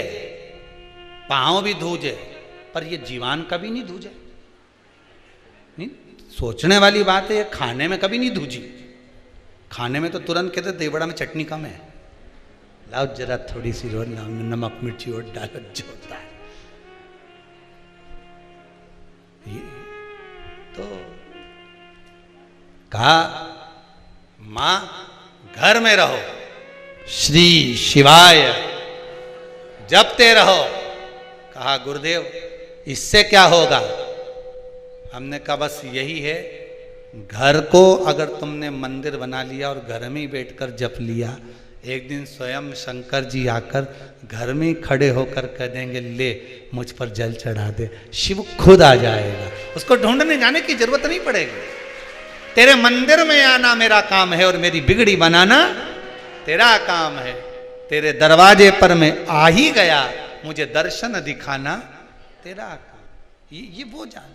पांव भी धूजे, पर ये जीवान कभी नहीं धूजे। नहीं, सोचने वाली बात है, ये खाने में कभी नहीं धूजी। खाने में तो तुरंत कहते देवड़ा में चटनी कम है, लाओ जरा थोड़ी सी रोज नमक मिर्ची और डालो, जो होता है। तो कहा मां घर में रहो, श्री शिवाय जपते रहो। कहा गुरुदेव इससे क्या होगा? हमने कहा बस यही है, घर को अगर तुमने मंदिर बना लिया और घर में ही बैठकर जप लिया, एक दिन स्वयं शंकर जी आकर घर में ही खड़े होकर कह देंगे ले मुझ पर जल चढ़ा दे, शिव खुद आ जाएगा, उसको ढूंढने जाने की जरूरत नहीं पड़ेगी। तेरे मंदिर में आना मेरा काम है और मेरी बिगड़ी बनाना तेरा काम है। तेरे दरवाजे पर मैं आ ही गया, मुझे दर्शन दिखाना तेरा काम। ये वो जान,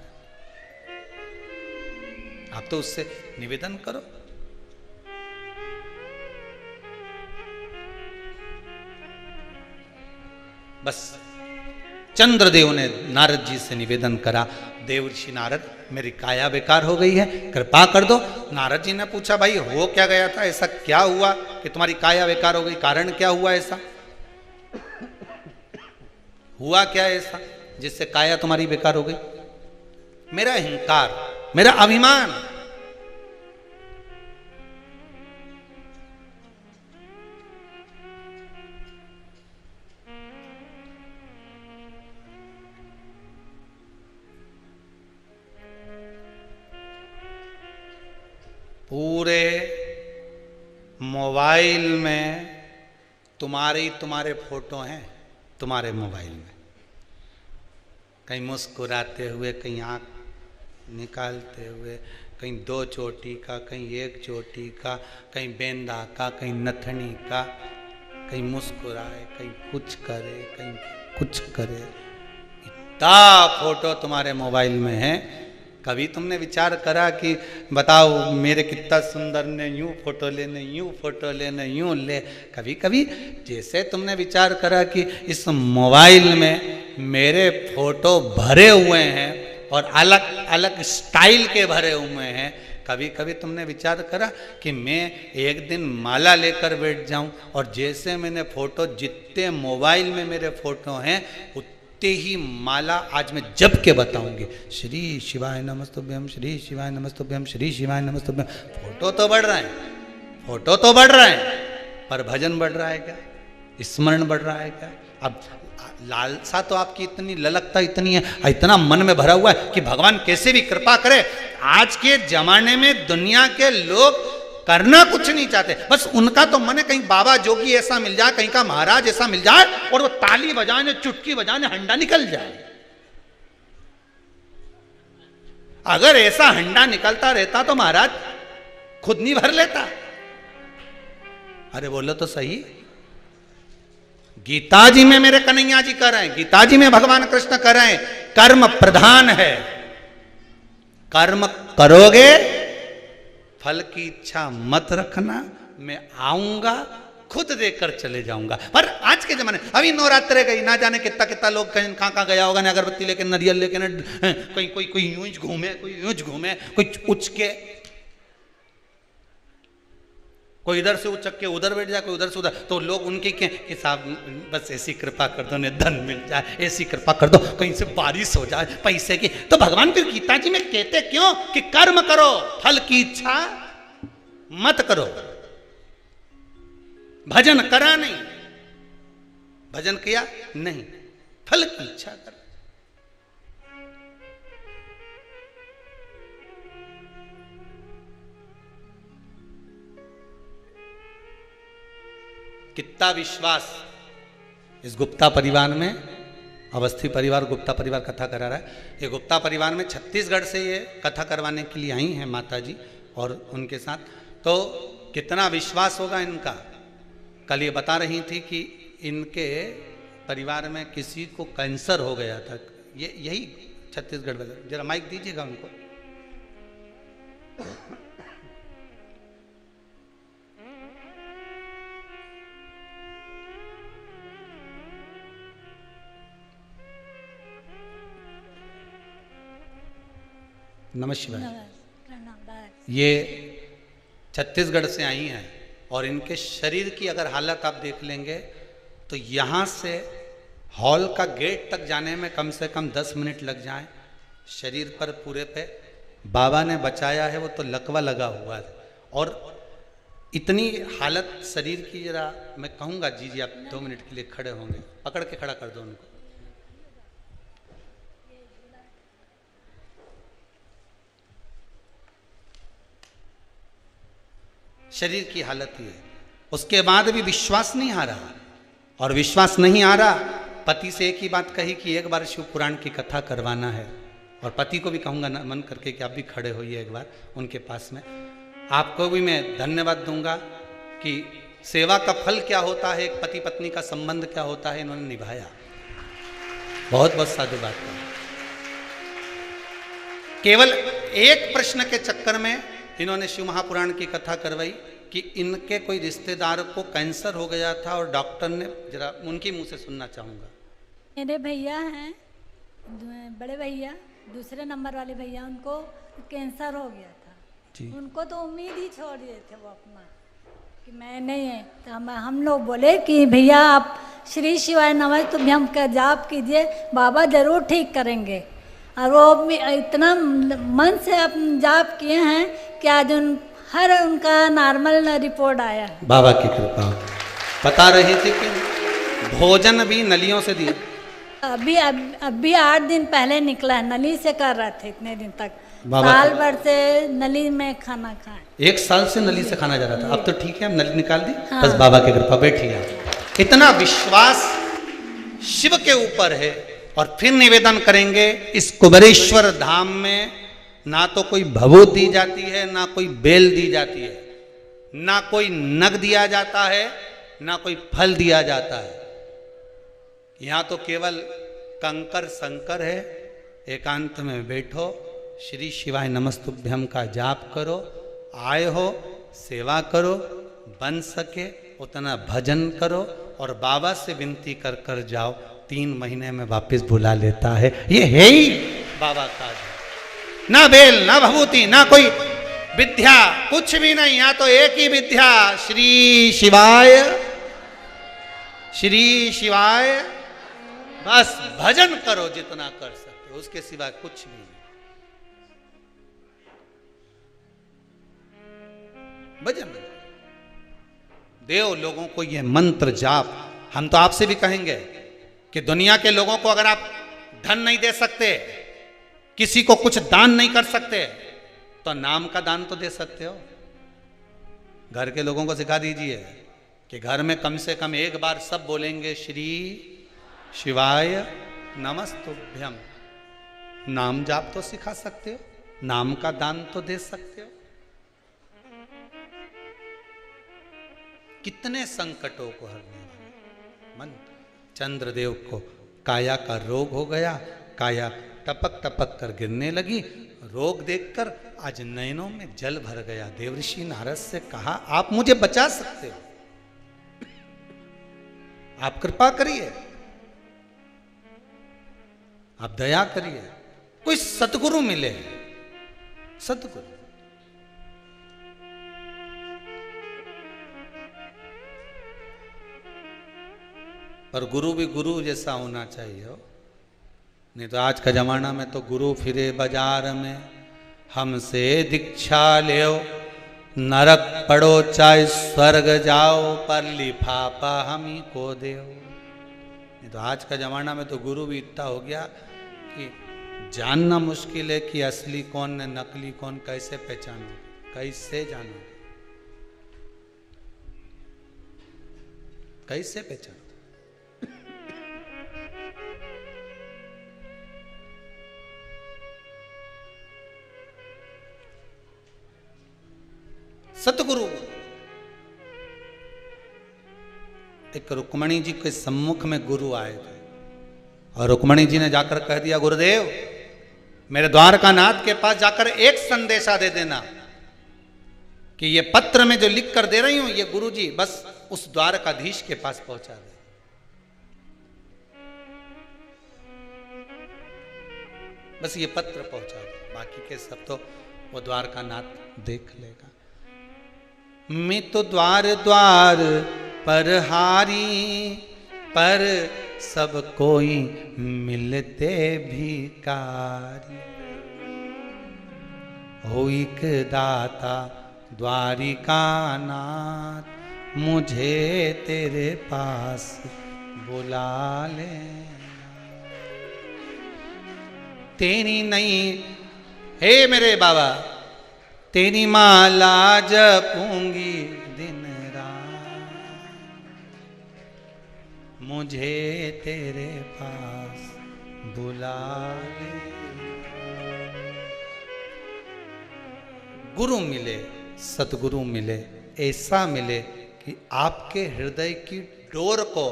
आप तो उससे निवेदन करो। बस चंद्रदेव ने नारद जी से निवेदन करा, देवर्षि नारद मेरी काया बेकार हो गई है, कृपा कर दो। नारद जी ने पूछा भाई हो क्या गया था, ऐसा क्या हुआ कि तुम्हारी काया बेकार हो गई, कारण क्या हुआ, ऐसा हुआ क्या ऐसा जिससे काया तुम्हारी बेकार हो गई? मेरा अहंकार, मेरा अभिमान। पूरे मोबाइल में तुम्हारे फोटो हैं, तुम्हारे मोबाइल में, कहीं मुस्कुराते हुए, कहीं आँख निकालते हुए, कहीं 2 चोटी का, कहीं 1 चोटी का, कहीं बेंदा का, कहीं नथनी का, कहीं मुस्कुराए, कहीं कुछ करे, कहीं कुछ करे, इतना फोटो तुम्हारे मोबाइल में है। कभी तुमने विचार करा कि बताओ मेरे कितना सुंदर ने, यूं फोटो लेने, यूं फोटो लेने, यूं ले? कभी कभी जैसे तुमने विचार करा कि इस मोबाइल में मेरे फोटो भरे हुए हैं और अलग अलग स्टाइल के भरे हुए हैं, कभी कभी तुमने विचार करा कि मैं एक दिन माला लेकर बैठ जाऊं और जैसे मैंने फोटो, जितने मोबाइल में मेरे फोटो हैं उतने ही माला आज मैं जप के बताऊंगी, श्री शिवाय नमस्तुभ्यम, श्री शिवाय नमस्तुभ्यम, श्री शिवाय नमस्तुभ्यम। फोटो तो बढ़ रहे हैं, फोटो तो बढ़ रहे हैं, पर भजन बढ़ रहा है क्या, स्मरण बढ़ रहा है क्या? अब लालसा तो आपकी इतनी, ललकता इतनी है, इतना मन में भरा हुआ है कि भगवान कैसे भी कृपा करे। आज के जमाने में दुनिया के लोग करना कुछ नहीं चाहते, बस उनका तो मन है कहीं बाबा जोगी ऐसा मिल जाए, कहीं का महाराज ऐसा मिल जाए और वो ताली बजाने, चुटकी बजाने हंडा निकल जाए। अगर ऐसा हंडा निकलता रहता तो महाराज खुद नहीं भर लेता। अरे बोलो तो सही, गीता जी में मेरे कन्हैया जी कर रहे हैं, गीता जी में भगवान कृष्ण कर रहे हैं, कर्म प्रधान है, कर्म करोगे फल की इच्छा मत रखना, मैं आऊंगा खुद देकर चले जाऊंगा। पर आज के जमाने, अभी नवरात्रे गई, ना जाने कितना कितना लोग कहीं कहाँ गया होगा, ना अगरबत्ती लेके, नरियल लेके, ना कोई कोई कोई यूं घूमे, कोई यूं घूमे, कोई उच के, कोई इधर से उचक के उधर बैठ जाए, कोई उधर से उधर। तो लोग उनके क्या कि साहब बस ऐसी कृपा कर दो, उन्हें धन मिल जाए, ऐसी कृपा कर दो, कहीं से बारिश हो जाए पैसे की। तो भगवान फिर गीता जी में कहते क्यों कि कर्म करो फल की इच्छा मत करो। भजन करा नहीं, भजन किया नहीं, फल की इच्छा कर। कितना विश्वास इस गुप्ता परिवार में, अवस्थी परिवार गुप्ता परिवार कथा करा रहा है। ये गुप्ता परिवार में छत्तीसगढ़ से ये कथा करवाने के लिए आई हैं माता जी और उनके साथ, तो कितना विश्वास होगा इनका। कल ये बता रही थी कि इनके परिवार में किसी को कैंसर हो गया था, ये यही छत्तीसगढ़ में। जरा माइक दीजिएगा उनको। नमः शिवाय। प्रणाम। ये छत्तीसगढ़ से आई हैं और इनके शरीर की अगर हालत आप देख लेंगे तो यहाँ से हॉल का गेट तक जाने में कम से कम 10 मिनट लग जाएं। शरीर पर पूरे पे बाबा ने बचाया है, वो तो लकवा लगा हुआ है। और इतनी हालत शरीर की, जरा मैं कहूँगा जी जी आप 2 मिनट के लिए खड़े होंगे, पकड़ के खड़ा कर दो उनको। शरीर की हालत ही है। उसके बाद भी विश्वास नहीं आ रहा, और विश्वास नहीं आ रहा, पति से एक ही बात कही कि एक बार शिव पुराण की कथा करवाना है। और पति को भी कहूँगा ना मन करके कि आप भी खड़े होइए एक बार उनके पास में। आपको भी मैं धन्यवाद दूंगा कि सेवा का फल क्या होता है, एक पति पत्नी का संबंध क्या होता है, इन्होंने निभाया। बहुत बहुत साधुवाद का। केवल एक प्रश्न के चक्कर में इन्होंने शिव महापुराण की कथा करवाई कि इनके कोई रिश्तेदार को कैंसर हो गया था और डॉक्टर ने, जरा उनके मुंह से सुनना चाहूंगा। मेरे भैया हैं, बड़े भैया, दूसरे नंबर वाले भैया, उनको कैंसर हो गया था जी। उनको तो उम्मीद ही छोड़ दिए थे वो अपना कि मैं नहीं है। तो हम लोग बोले कि भैया आप श्री शिवाय नमः तुभ्यम का जाप कीजिए, बाबा जरूर ठीक करेंगे। और वो इतना मन से अपन जाप किए हैं कि आज हर उनका नॉर्मल रिपोर्ट आया। बाबा की कृपा। बता रहे थे कि भोजन भी नलियों से दिया। अभी 8 दिन पहले निकला है, नली से कर रहे थे इतने दिन तक, बाबा साल भर से नली में खाना खाए। 1 साल से नली से खाना जा रहा था, अब तो ठीक है, अब नली निकाल दी। हाँ। बस बाबा की कृपा। बैठिए आप। इतना विश्वास शिव के ऊपर है। और फिर निवेदन करेंगे, इस कुबेरेश्वर धाम में ना तो कोई भभूत दी जाती है, ना कोई बेल दी जाती है, ना कोई नग दिया जाता है, ना कोई फल दिया जाता है। यहां तो केवल कंकर संकर है। एकांत में बैठो, श्री शिवाय नमस्तुभ्यम का जाप करो, आए हो सेवा करो, बन सके उतना भजन करो, और बाबा से विनती कर कर जाओ, 3 महीने में वापस बुला लेता है। ये है ही बाबा का। ना बेल, ना भभूति, ना कोई विद्या, कुछ भी नहीं। यहाँ तो एक ही विद्या, श्री शिवाय, श्री शिवाय। बस भजन करो जितना कर सकते हो, उसके सिवा कुछ भी नहीं। भजन देव लोगों को ये मंत्र जाप। हम तो आपसे भी कहेंगे कि दुनिया के लोगों को अगर आप धन नहीं दे सकते, किसी को कुछ दान नहीं कर सकते, तो नाम का दान तो दे सकते हो। घर के लोगों को सिखा दीजिए कि घर में कम से कम एक बार सब बोलेंगे श्री शिवाय नमस्तुभ्यम। नाम जाप तो सिखा सकते हो, नाम का दान तो दे सकते हो। कितने संकटों को हरने वाले मंत्र। चंद्रदेव को काया का रोग हो गया, काया टपक टपक कर गिरने लगी। रोग देखकर आज नयनों में जल भर गया। देवऋषि नारद से कहा, आप मुझे बचा सकते हो, आप कृपा करिए, आप दया करिए, कोई सतगुरु मिले। सतगुरु पर गुरु भी गुरु जैसा होना चाहिए हो। नहीं तो आज का जमाना में तो गुरु फिरे बाजार में, हमसे दीक्षा ले, नरक पड़ो चाहे स्वर्ग जाओ, पर लिफाफा हम ही को दे। नहीं तो आज का जमाना में तो गुरु भी इतना हो गया कि जानना मुश्किल है कि असली कौन है नकली कौन, कैसे पहचानो, कैसे जानो, कैसे पहचानो। सतगुरु एक रुक्मणी जी के सम्मुख में गुरु आए थे, और रुक्मणी जी ने जाकर कह दिया, गुरुदेव मेरे द्वारकानाथ के पास जाकर एक संदेशा दे देना कि ये पत्र में जो लिख कर दे रही हूं, ये गुरु जी बस उस द्वारकाधीश के पास पहुंचा दे। बस ये पत्र पहुंचा दो, बाकी के सब तो वो द्वारकानाथ देख लेगा। मैं तो द्वार द्वार पर हारी, पर सब कोई मिलते भिकारी। हो एक दाता द्वारिका नाथ, मुझे तेरे पास बुला ले। तेरी नहीं, हे मेरे बाबा, तेरी माला जपूंगी दिन रात, मुझे तेरे पास बुला ले। गुरु मिले, सतगुरु मिले, ऐसा मिले कि आपके हृदय की डोर को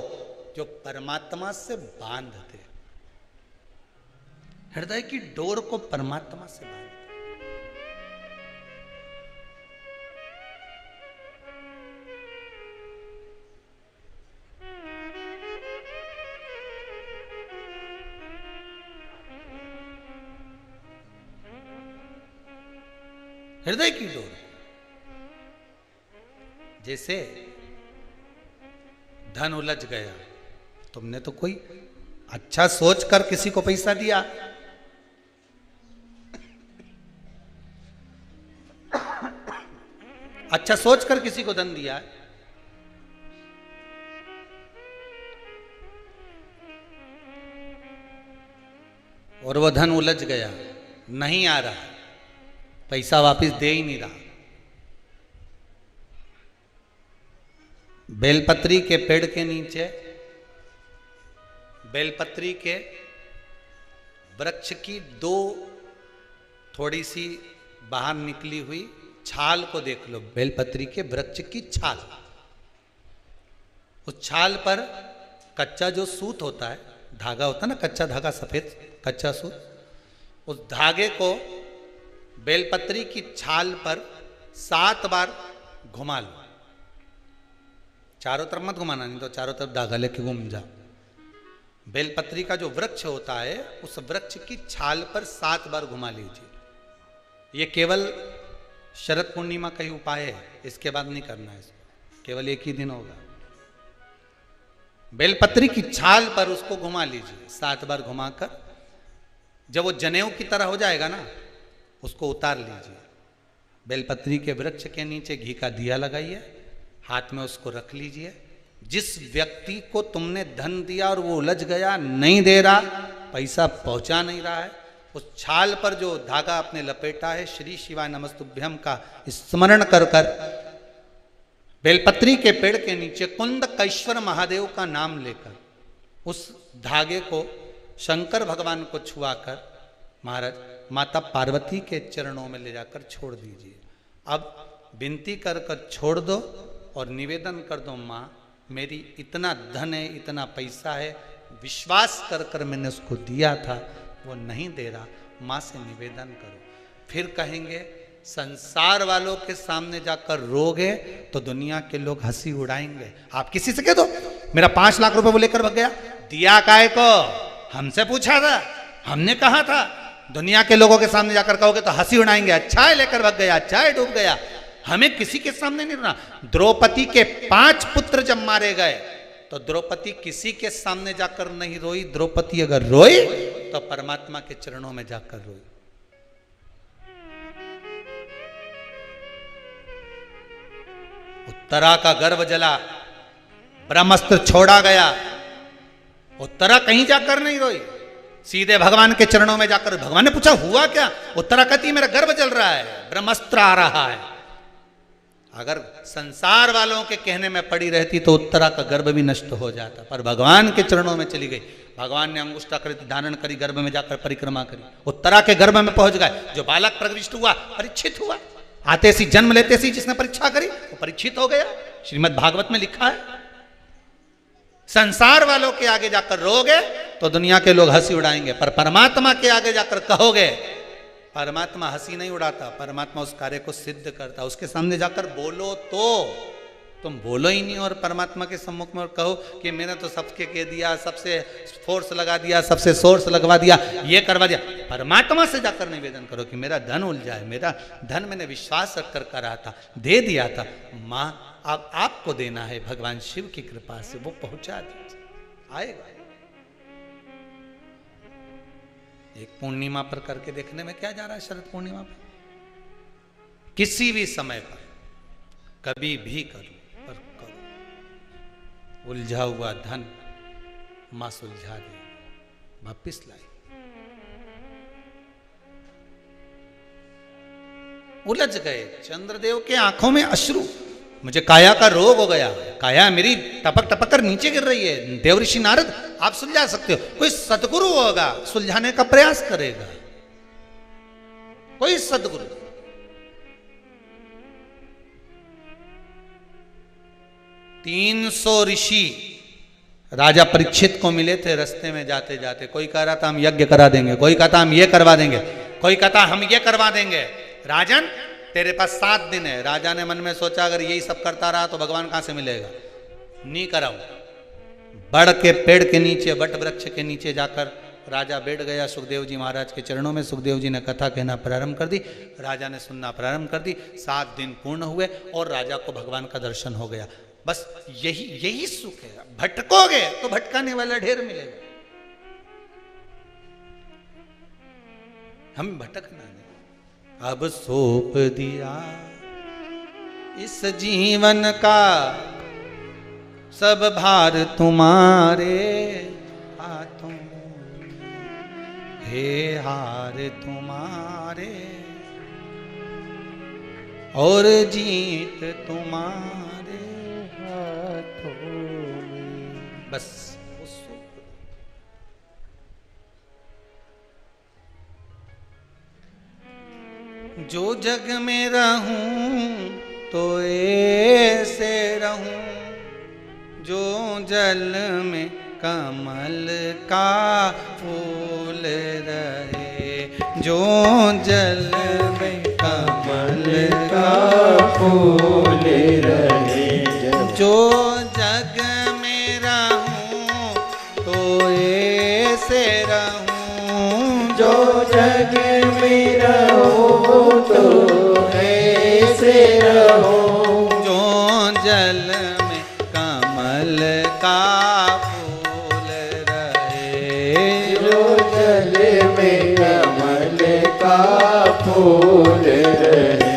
जो परमात्मा से बांध दे, हृदय की डोर को परमात्मा से बांध दे। हृदय की डोर, जैसे धन उलझ गया, तुमने तो कोई अच्छा सोच कर किसी को पैसा दिया, अच्छा सोच कर किसी को धन दिया है, और वो धन उलझ गया, नहीं आ रहा, पैसा वापस दे ही नहीं रहा। बेलपत्री के पेड़ के नीचे, बेलपत्री के वृक्ष की दो थोड़ी सी बाहर निकली हुई छाल को देख लो, बेलपत्री के वृक्ष की छाल। उस छाल पर कच्चा जो सूत होता है, धागा होता है ना, कच्चा धागा, सफेद कच्चा सूत, उस धागे को बेलपत्री की छाल पर 7 बार घुमा लो। चारों तरफ मत घुमाना, नहीं तो चारों तरफ धागा लेके घूम जाओ। बेलपत्री का जो वृक्ष होता है, उस वृक्ष की छाल पर 7 बार घुमा लीजिए। ये केवल शरद पूर्णिमा का ही उपाय है, इसके बाद नहीं करना है इसको, केवल एक ही दिन होगा। बेलपत्री की छाल पर उसको घुमा लीजिए 7 बार घुमाकर, जब वो जनेऊ की तरह हो जाएगा ना, उसको उतार लीजिए। बेलपत्री के वृक्ष के नीचे घी का दिया लगाइए, हाथ में उसको रख लीजिए। जिस व्यक्ति को तुमने धन दिया और वो उलझ गया, नहीं दे रहा, पैसा पहुंचा नहीं रहा है, उस छाल पर जो धागा आपने लपेटा है, श्री शिवाय नमस्तुभ्यम का स्मरण कर कर बेलपत्री के पेड़ के नीचे कुंदकेश्वर महादेव का नाम लेकर उस धागे को शंकर भगवान को छुआकर महाराज माता पार्वती के चरणों में ले जाकर छोड़ दीजिए। अब विनती कर कर छोड़ दो और निवेदन कर दो, माँ मेरी इतना धन है, इतना पैसा है, विश्वास कर कर मैंने उसको दिया था, वो नहीं दे रहा, माँ से निवेदन करो। फिर कहेंगे संसार वालों के सामने जाकर रोगे तो दुनिया के लोग हंसी उड़ाएंगे। आप किसी से कह दो मेरा 5 लाख रुपए वो लेकर भाग गया, दिया काय को, हमसे पूछा था, हमने कहा था। दुनिया के लोगों के सामने जाकर कहोगे तो हंसी उड़ाएंगे, अच्छा है लेकर भाग गया, अच्छा है डूब गया। हमें किसी के सामने नहीं रोना। द्रौपदी के 5 पुत्र जब मारे गए तो द्रौपदी किसी के सामने जाकर नहीं रोई। द्रौपदी अगर रोई तो परमात्मा के चरणों में जाकर रोई। उत्तरा का गर्भ जला, ब्रह्मास्त्र छोड़ा गया, उत्तरा कहीं जाकर नहीं रोई, सीधे भगवान के चरणों में जाकर। भगवान ने पूछा हुआ क्या? उत्तरा कहती मेरा गर्भ जल रहा है, ब्रह्मास्त्र आ रहा है। अगर संसार वालों के कहने में पड़ी रहती तो उत्तरा का गर्भ भी नष्ट हो जाता, पर भगवान के चरणों में चली गई। भगवान ने अंगुष्ठाकृति धारण करी, गर्भ में जाकर परिक्रमा करी, उत्तरा के गर्भ में पहुंच गए। जो बालक प्रविष्ट हुआ परीक्षित हुआ, आते सी जन्म लेते सी जिसने परीक्षा करी वो परीक्षित हो गया। श्रीमद् भागवत में लिखा है। संसार वालों के आगे जाकर रोगे तो दुनिया के लोग हंसी उड़ाएंगे, पर परमात्मा के आगे जाकर कहोगे, परमात्मा हंसी नहीं उड़ाता, परमात्मा उस कार्य को सिद्ध करता। उसके सामने जाकर बोलो तो तुम बोलो ही नहीं और परमात्मा के सम्मुख में और कहो कि मैंने तो सबके कह दिया, सबसे फोर्स लगा दिया, सबसे सोर्स लगवा दिया, ये करवा दिया। परमात्मा से जाकर निवेदन करो कि मेरा धन उलझा है, मेरा धन मैंने विश्वास रखकर करा था, दे दिया था, माँ अब आपको देना है, भगवान शिव की कृपा से वो पहुंचा दीजिए, आएगा। एक पूर्णिमा पर करके देखने में क्या जा रहा है? शरद पूर्णिमा पर किसी भी समय पर कभी भी करो, पर करो। उलझा हुआ धन मां सुलझा दे, वापिस लाई। उलझ गए चंद्रदेव के आंखों में अश्रु, मुझे काया का रोग हो गया, काया मेरी टपक टपक कर नीचे गिर रही है। देवऋषि नारद आप सुलझा सकते हो, कोई सदगुरु होगा सुलझाने का प्रयास करेगा, कोई सदगुरु। तीन 300 ऋषि राजा परीक्षित को मिले थे रास्ते में जाते जाते। कोई कह रहा था हम यज्ञ करा देंगे, कोई कहता हम ये करवा देंगे, कोई कहता हम ये करवा देंगे। राजन तेरे पास 7 दिन है। राजा ने मन में सोचा अगर यही सब करता रहा तो भगवान कहां से मिलेगा, नहीं कराऊं। बड़ के पेड़ के नीचे, वट वृक्ष के नीचे जाकर राजा बैठ गया सुखदेव जी महाराज के चरणों में। सुखदेव जी ने कथा कहना प्रारंभ कर दी, राजा ने सुनना प्रारंभ कर दी। 7 दिन पूर्ण हुए और राजा को भगवान का दर्शन हो गया। बस यही सुख है। भटकोगे तो भटकाने वाला ढेर मिलेगा, हम भटकना नहीं। अब सौंप दिया इस जीवन का सब भार तुम्हारे हाथों, हे हार तुम्हारे और जीत तुम्हारे हाथों में। बस जो जग में रहूं तो ऐसे रहूं, जो जल में कमल का फूल रहे, जो जल में कमल का फूल रहे। जो जग में रहूं तो ऐसे रहूं, जो जग में रहूं तो ऐसे रहूं, जो जल में कमल का फूल रहे, जो जल में कमल का फूल रहे।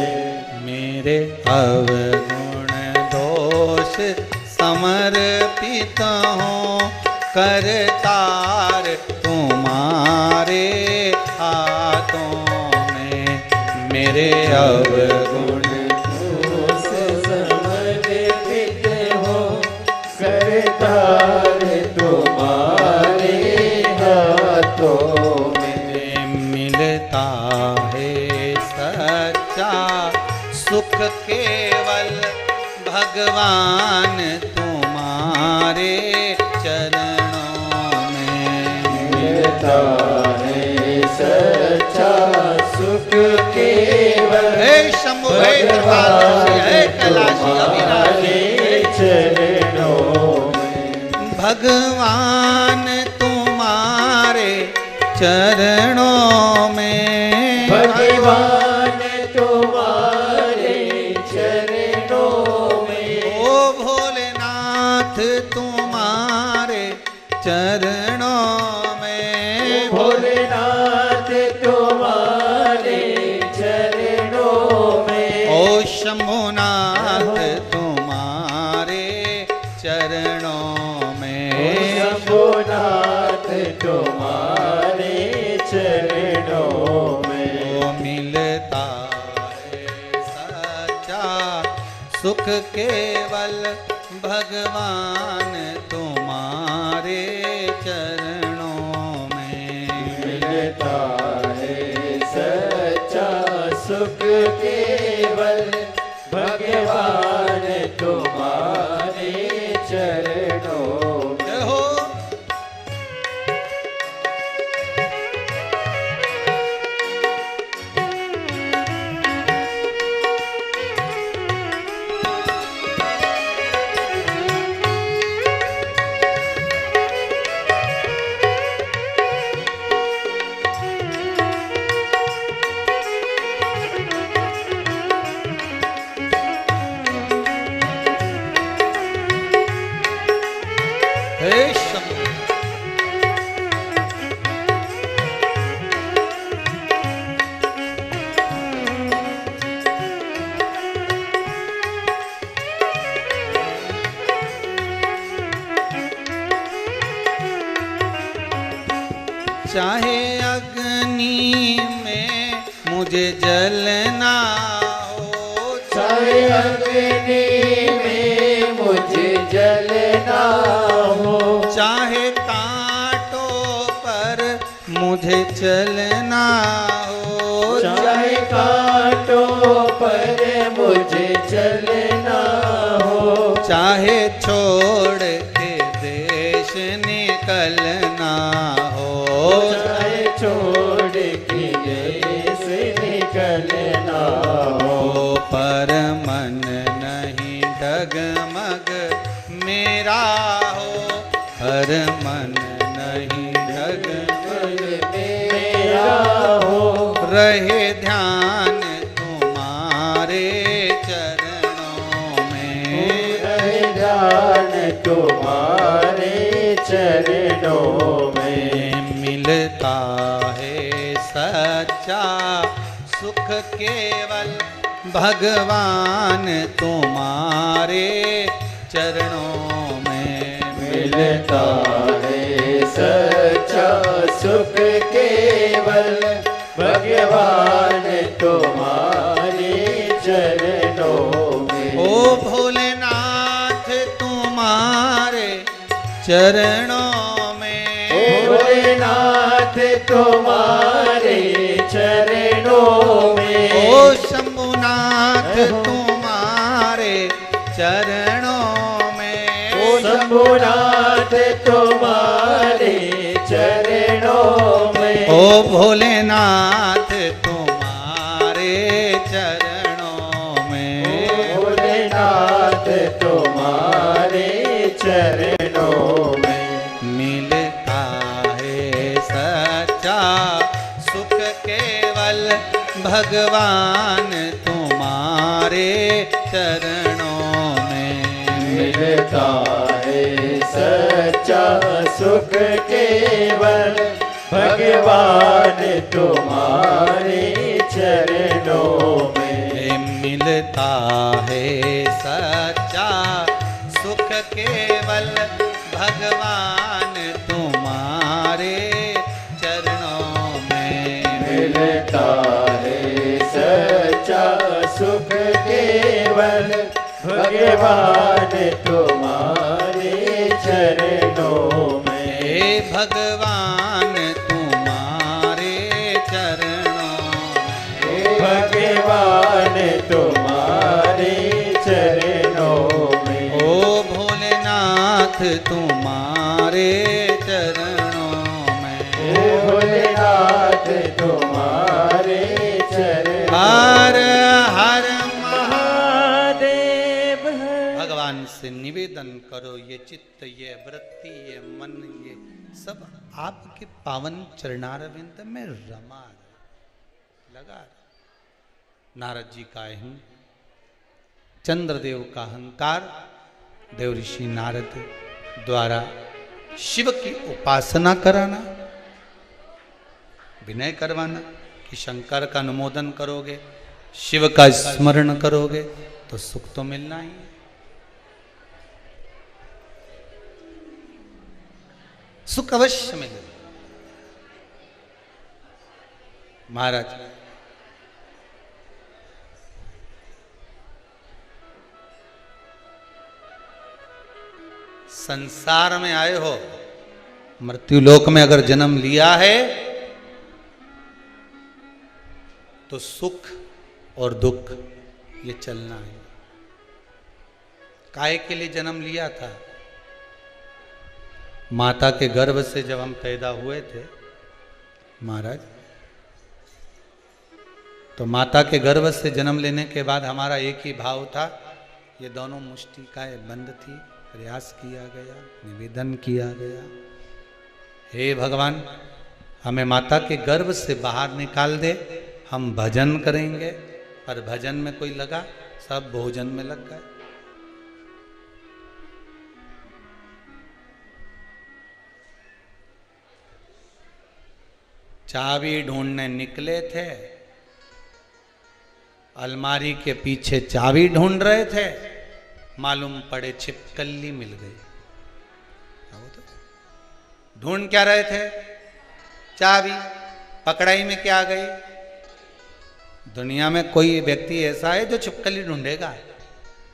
मेरे अवगुण दोष समर्पित हो, करतार तुम्हारे हाथों में। मेरे अवगुण दोष समर्पित हो, करतार तुम्हारे हाथों में। मिलता है सच्चा सुख केवल भगवान तुम्हारे चरणों में। मिलता है सच्चा सुख केवल, हे शंभु हे कृपालु हे कैलाशी अविनाशी चरणों में। भगवान तुम्हारे चरणों में, भगवान तुम्हारे चरणों में। ओ भोलेनाथ तुम्हारे चरणों में, भोलेनाथ तुम्हारे चरणों में। ओ शंभुनाथ तुम्हारे चरणों में, शंभुनाथ तुम्हारे चरणों में। ओ मिलता है सच्चा सुख केवल भगवान तुम्हारे चरणों में। मिलता है सच्चा सुख केवल भगवान तुम्हारे चरणों में। हो मुझे जलना हो, चाहे अग्नि में मुझे जलना हो, चाहे कांटों पर मुझे चलना हो, चाहे कांटों पर मुझे चलना हो, चाहे छोड़ के देश निकलना हो, चाहे छोड़ के देश निकलना हो, पर मन नहीं डगमग मेरा हो, पर मन नहीं डगमग मेरा हो, रहे ध्यान तुम्हारे चरणों में, रहे ध्यान तुम्हारे चरणों में, मिलता है सच्चा सुख केवल भगवान तुम्हारे चरणों में, मिलता है सच्चा सुख केवल भगवान तुम्हारे चरणों में। ओ भोलेनाथ तुम्हारे चरणों में, भोलेनाथ तुम्हारे चरणों में, ओ शंभुनाथ तुम्हारे चरणों में, ओ शंभुनाथ तुम्हारे चरणों में, ओ भोलेनाथ तुम्हारे चरणों में, भोलेनाथ तुम्हारे चरणों में, मिलता है सच्चा सुख केवल भगवान तुम्हारे चरणों में, मिलता है सच्चा सुख केवल भगवान तुम्हारे चरणों में, मिलता है सच्चा सुख केवल भगवान तुम्हारे चरणों में, मिलता है सच्चा सुख केवल भगवान तुम्हारे चरणों में, हे भगवान तुम्हारे चरणों में, भगवान तुम्हारे चरणों में, ओ भोलेनाथ तुम्हारे चरणों में, भोलेनाथ तुम्हारे चरणों हर हर महादेव। भगवान से निवेदन करो, ये चित्त, ये वृत्ति, ये मन, ये सब आपके पावन चरणारविंद में रमा लगा। नारद जी का अहं, चंद्रदेव का अहंकार, देव ऋषि नारद द्वारा शिव की उपासना कराना, विनय करवाना कि शंकर का अनुमोदन करोगे, शिव का स्मरण करोगे तो सुख तो मिलना ही है। सुख अवश्य मिले। महाराज संसार में आए हो, मृत्युलोक में अगर जन्म लिया है तो सुख और दुख ये चलना है। काहे के लिए जन्म लिया था? माता के गर्भ से जब हम पैदा हुए थे महाराज, तो माता के गर्भ से जन्म लेने के बाद हमारा एक ही भाव था, ये दोनों मुष्टिकाएं बंद थी, प्रयास किया गया, निवेदन किया गया, हे भगवान हमें माता के गर्भ से बाहर निकाल दे, हम भजन करेंगे। पर भजन में कोई लगा, सब भोजन में लग गए। चाबी ढूंढने निकले थे, अलमारी के पीछे चाबी ढूंढ रहे थे, मालूम पड़े छिपकली मिल गई। ढूंढ क्या रहे थे? चाबी। पकड़ाई में क्या आ गई? दुनिया में कोई व्यक्ति ऐसा है जो छिपकली ढूंढेगा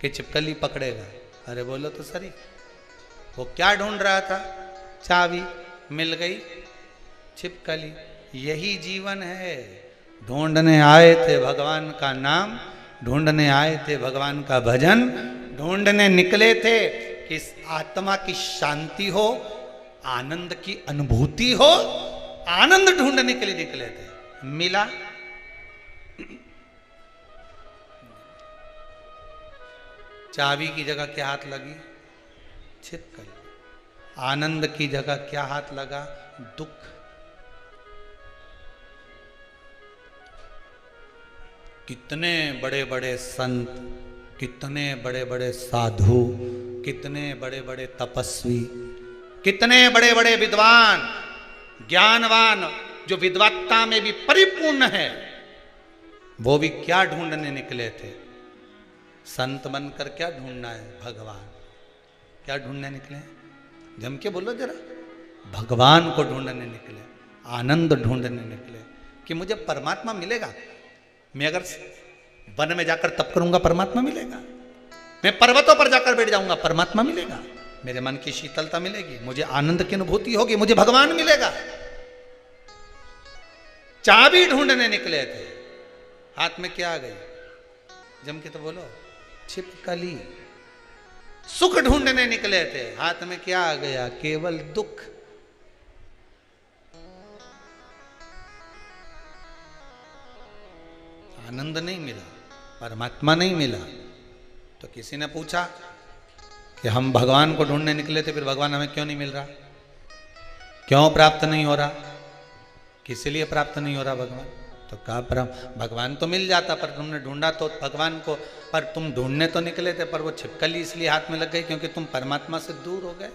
कि छिपकली पकड़ेगा? अरे बोलो तो सही। वो क्या ढूंढ रहा था? चाबी मिल गई, छिपकली। यही जीवन है। ढूंढने आए थे भगवान का नाम, ढूंढने आए थे भगवान का भजन, ढूंढने निकले थे कि इस आत्मा की शांति हो, आनंद की अनुभूति हो। आनंद ढूंढने के लिए निकले थे। मिला? चाबी की जगह क्या हाथ लगी? छिपकली। आनंद की जगह क्या हाथ लगा? दुख। कितने बड़े बड़े संत, कितने बड़े बड़े साधु, कितने बड़े बड़े तपस्वी, कितने बड़े बड़े विद्वान, ज्ञानवान, जो विद्वत्ता में भी परिपूर्ण है, वो भी क्या ढूंढने निकले थे? संत बनकर क्या ढूंढना है? भगवान। क्या ढूंढने निकले? जम के बोलो जरा। भगवान को ढूंढने निकले, आनंद ढूंढने निकले कि मुझे परमात्मा मिलेगा। मैं अगर वन में जाकर तप करूंगा परमात्मा मिलेगा, मैं पर्वतों पर जाकर बैठ जाऊंगा परमात्मा मिलेगा, मेरे मन की शीतलता मिलेगी, मुझे आनंद की अनुभूति होगी, मुझे भगवान मिलेगा। चाबी ढूंढने निकले थे, हाथ में क्या आ गई? जम के तो बोलो, छिपकली। सुख ढूंढने निकले थे, हाथ में क्या आ गया? केवल दुख। आनंद नहीं मिला, परमात्मा नहीं मिला। तो किसी ने पूछा कि हम भगवान को ढूंढने निकले थे, फिर भगवान हमें क्यों नहीं मिल रहा? क्यों प्राप्त नहीं हो रहा? किस लिए प्राप्त नहीं हो रहा भगवान? तो कहा भगवान तो मिल जाता, पर तुमने ढूंढा तो भगवान को, पर तुम ढूंढने तो निकले थे, पर वो छिपकली इसलिए हाथ में लग गई क्योंकि तुम परमात्मा से दूर हो गए।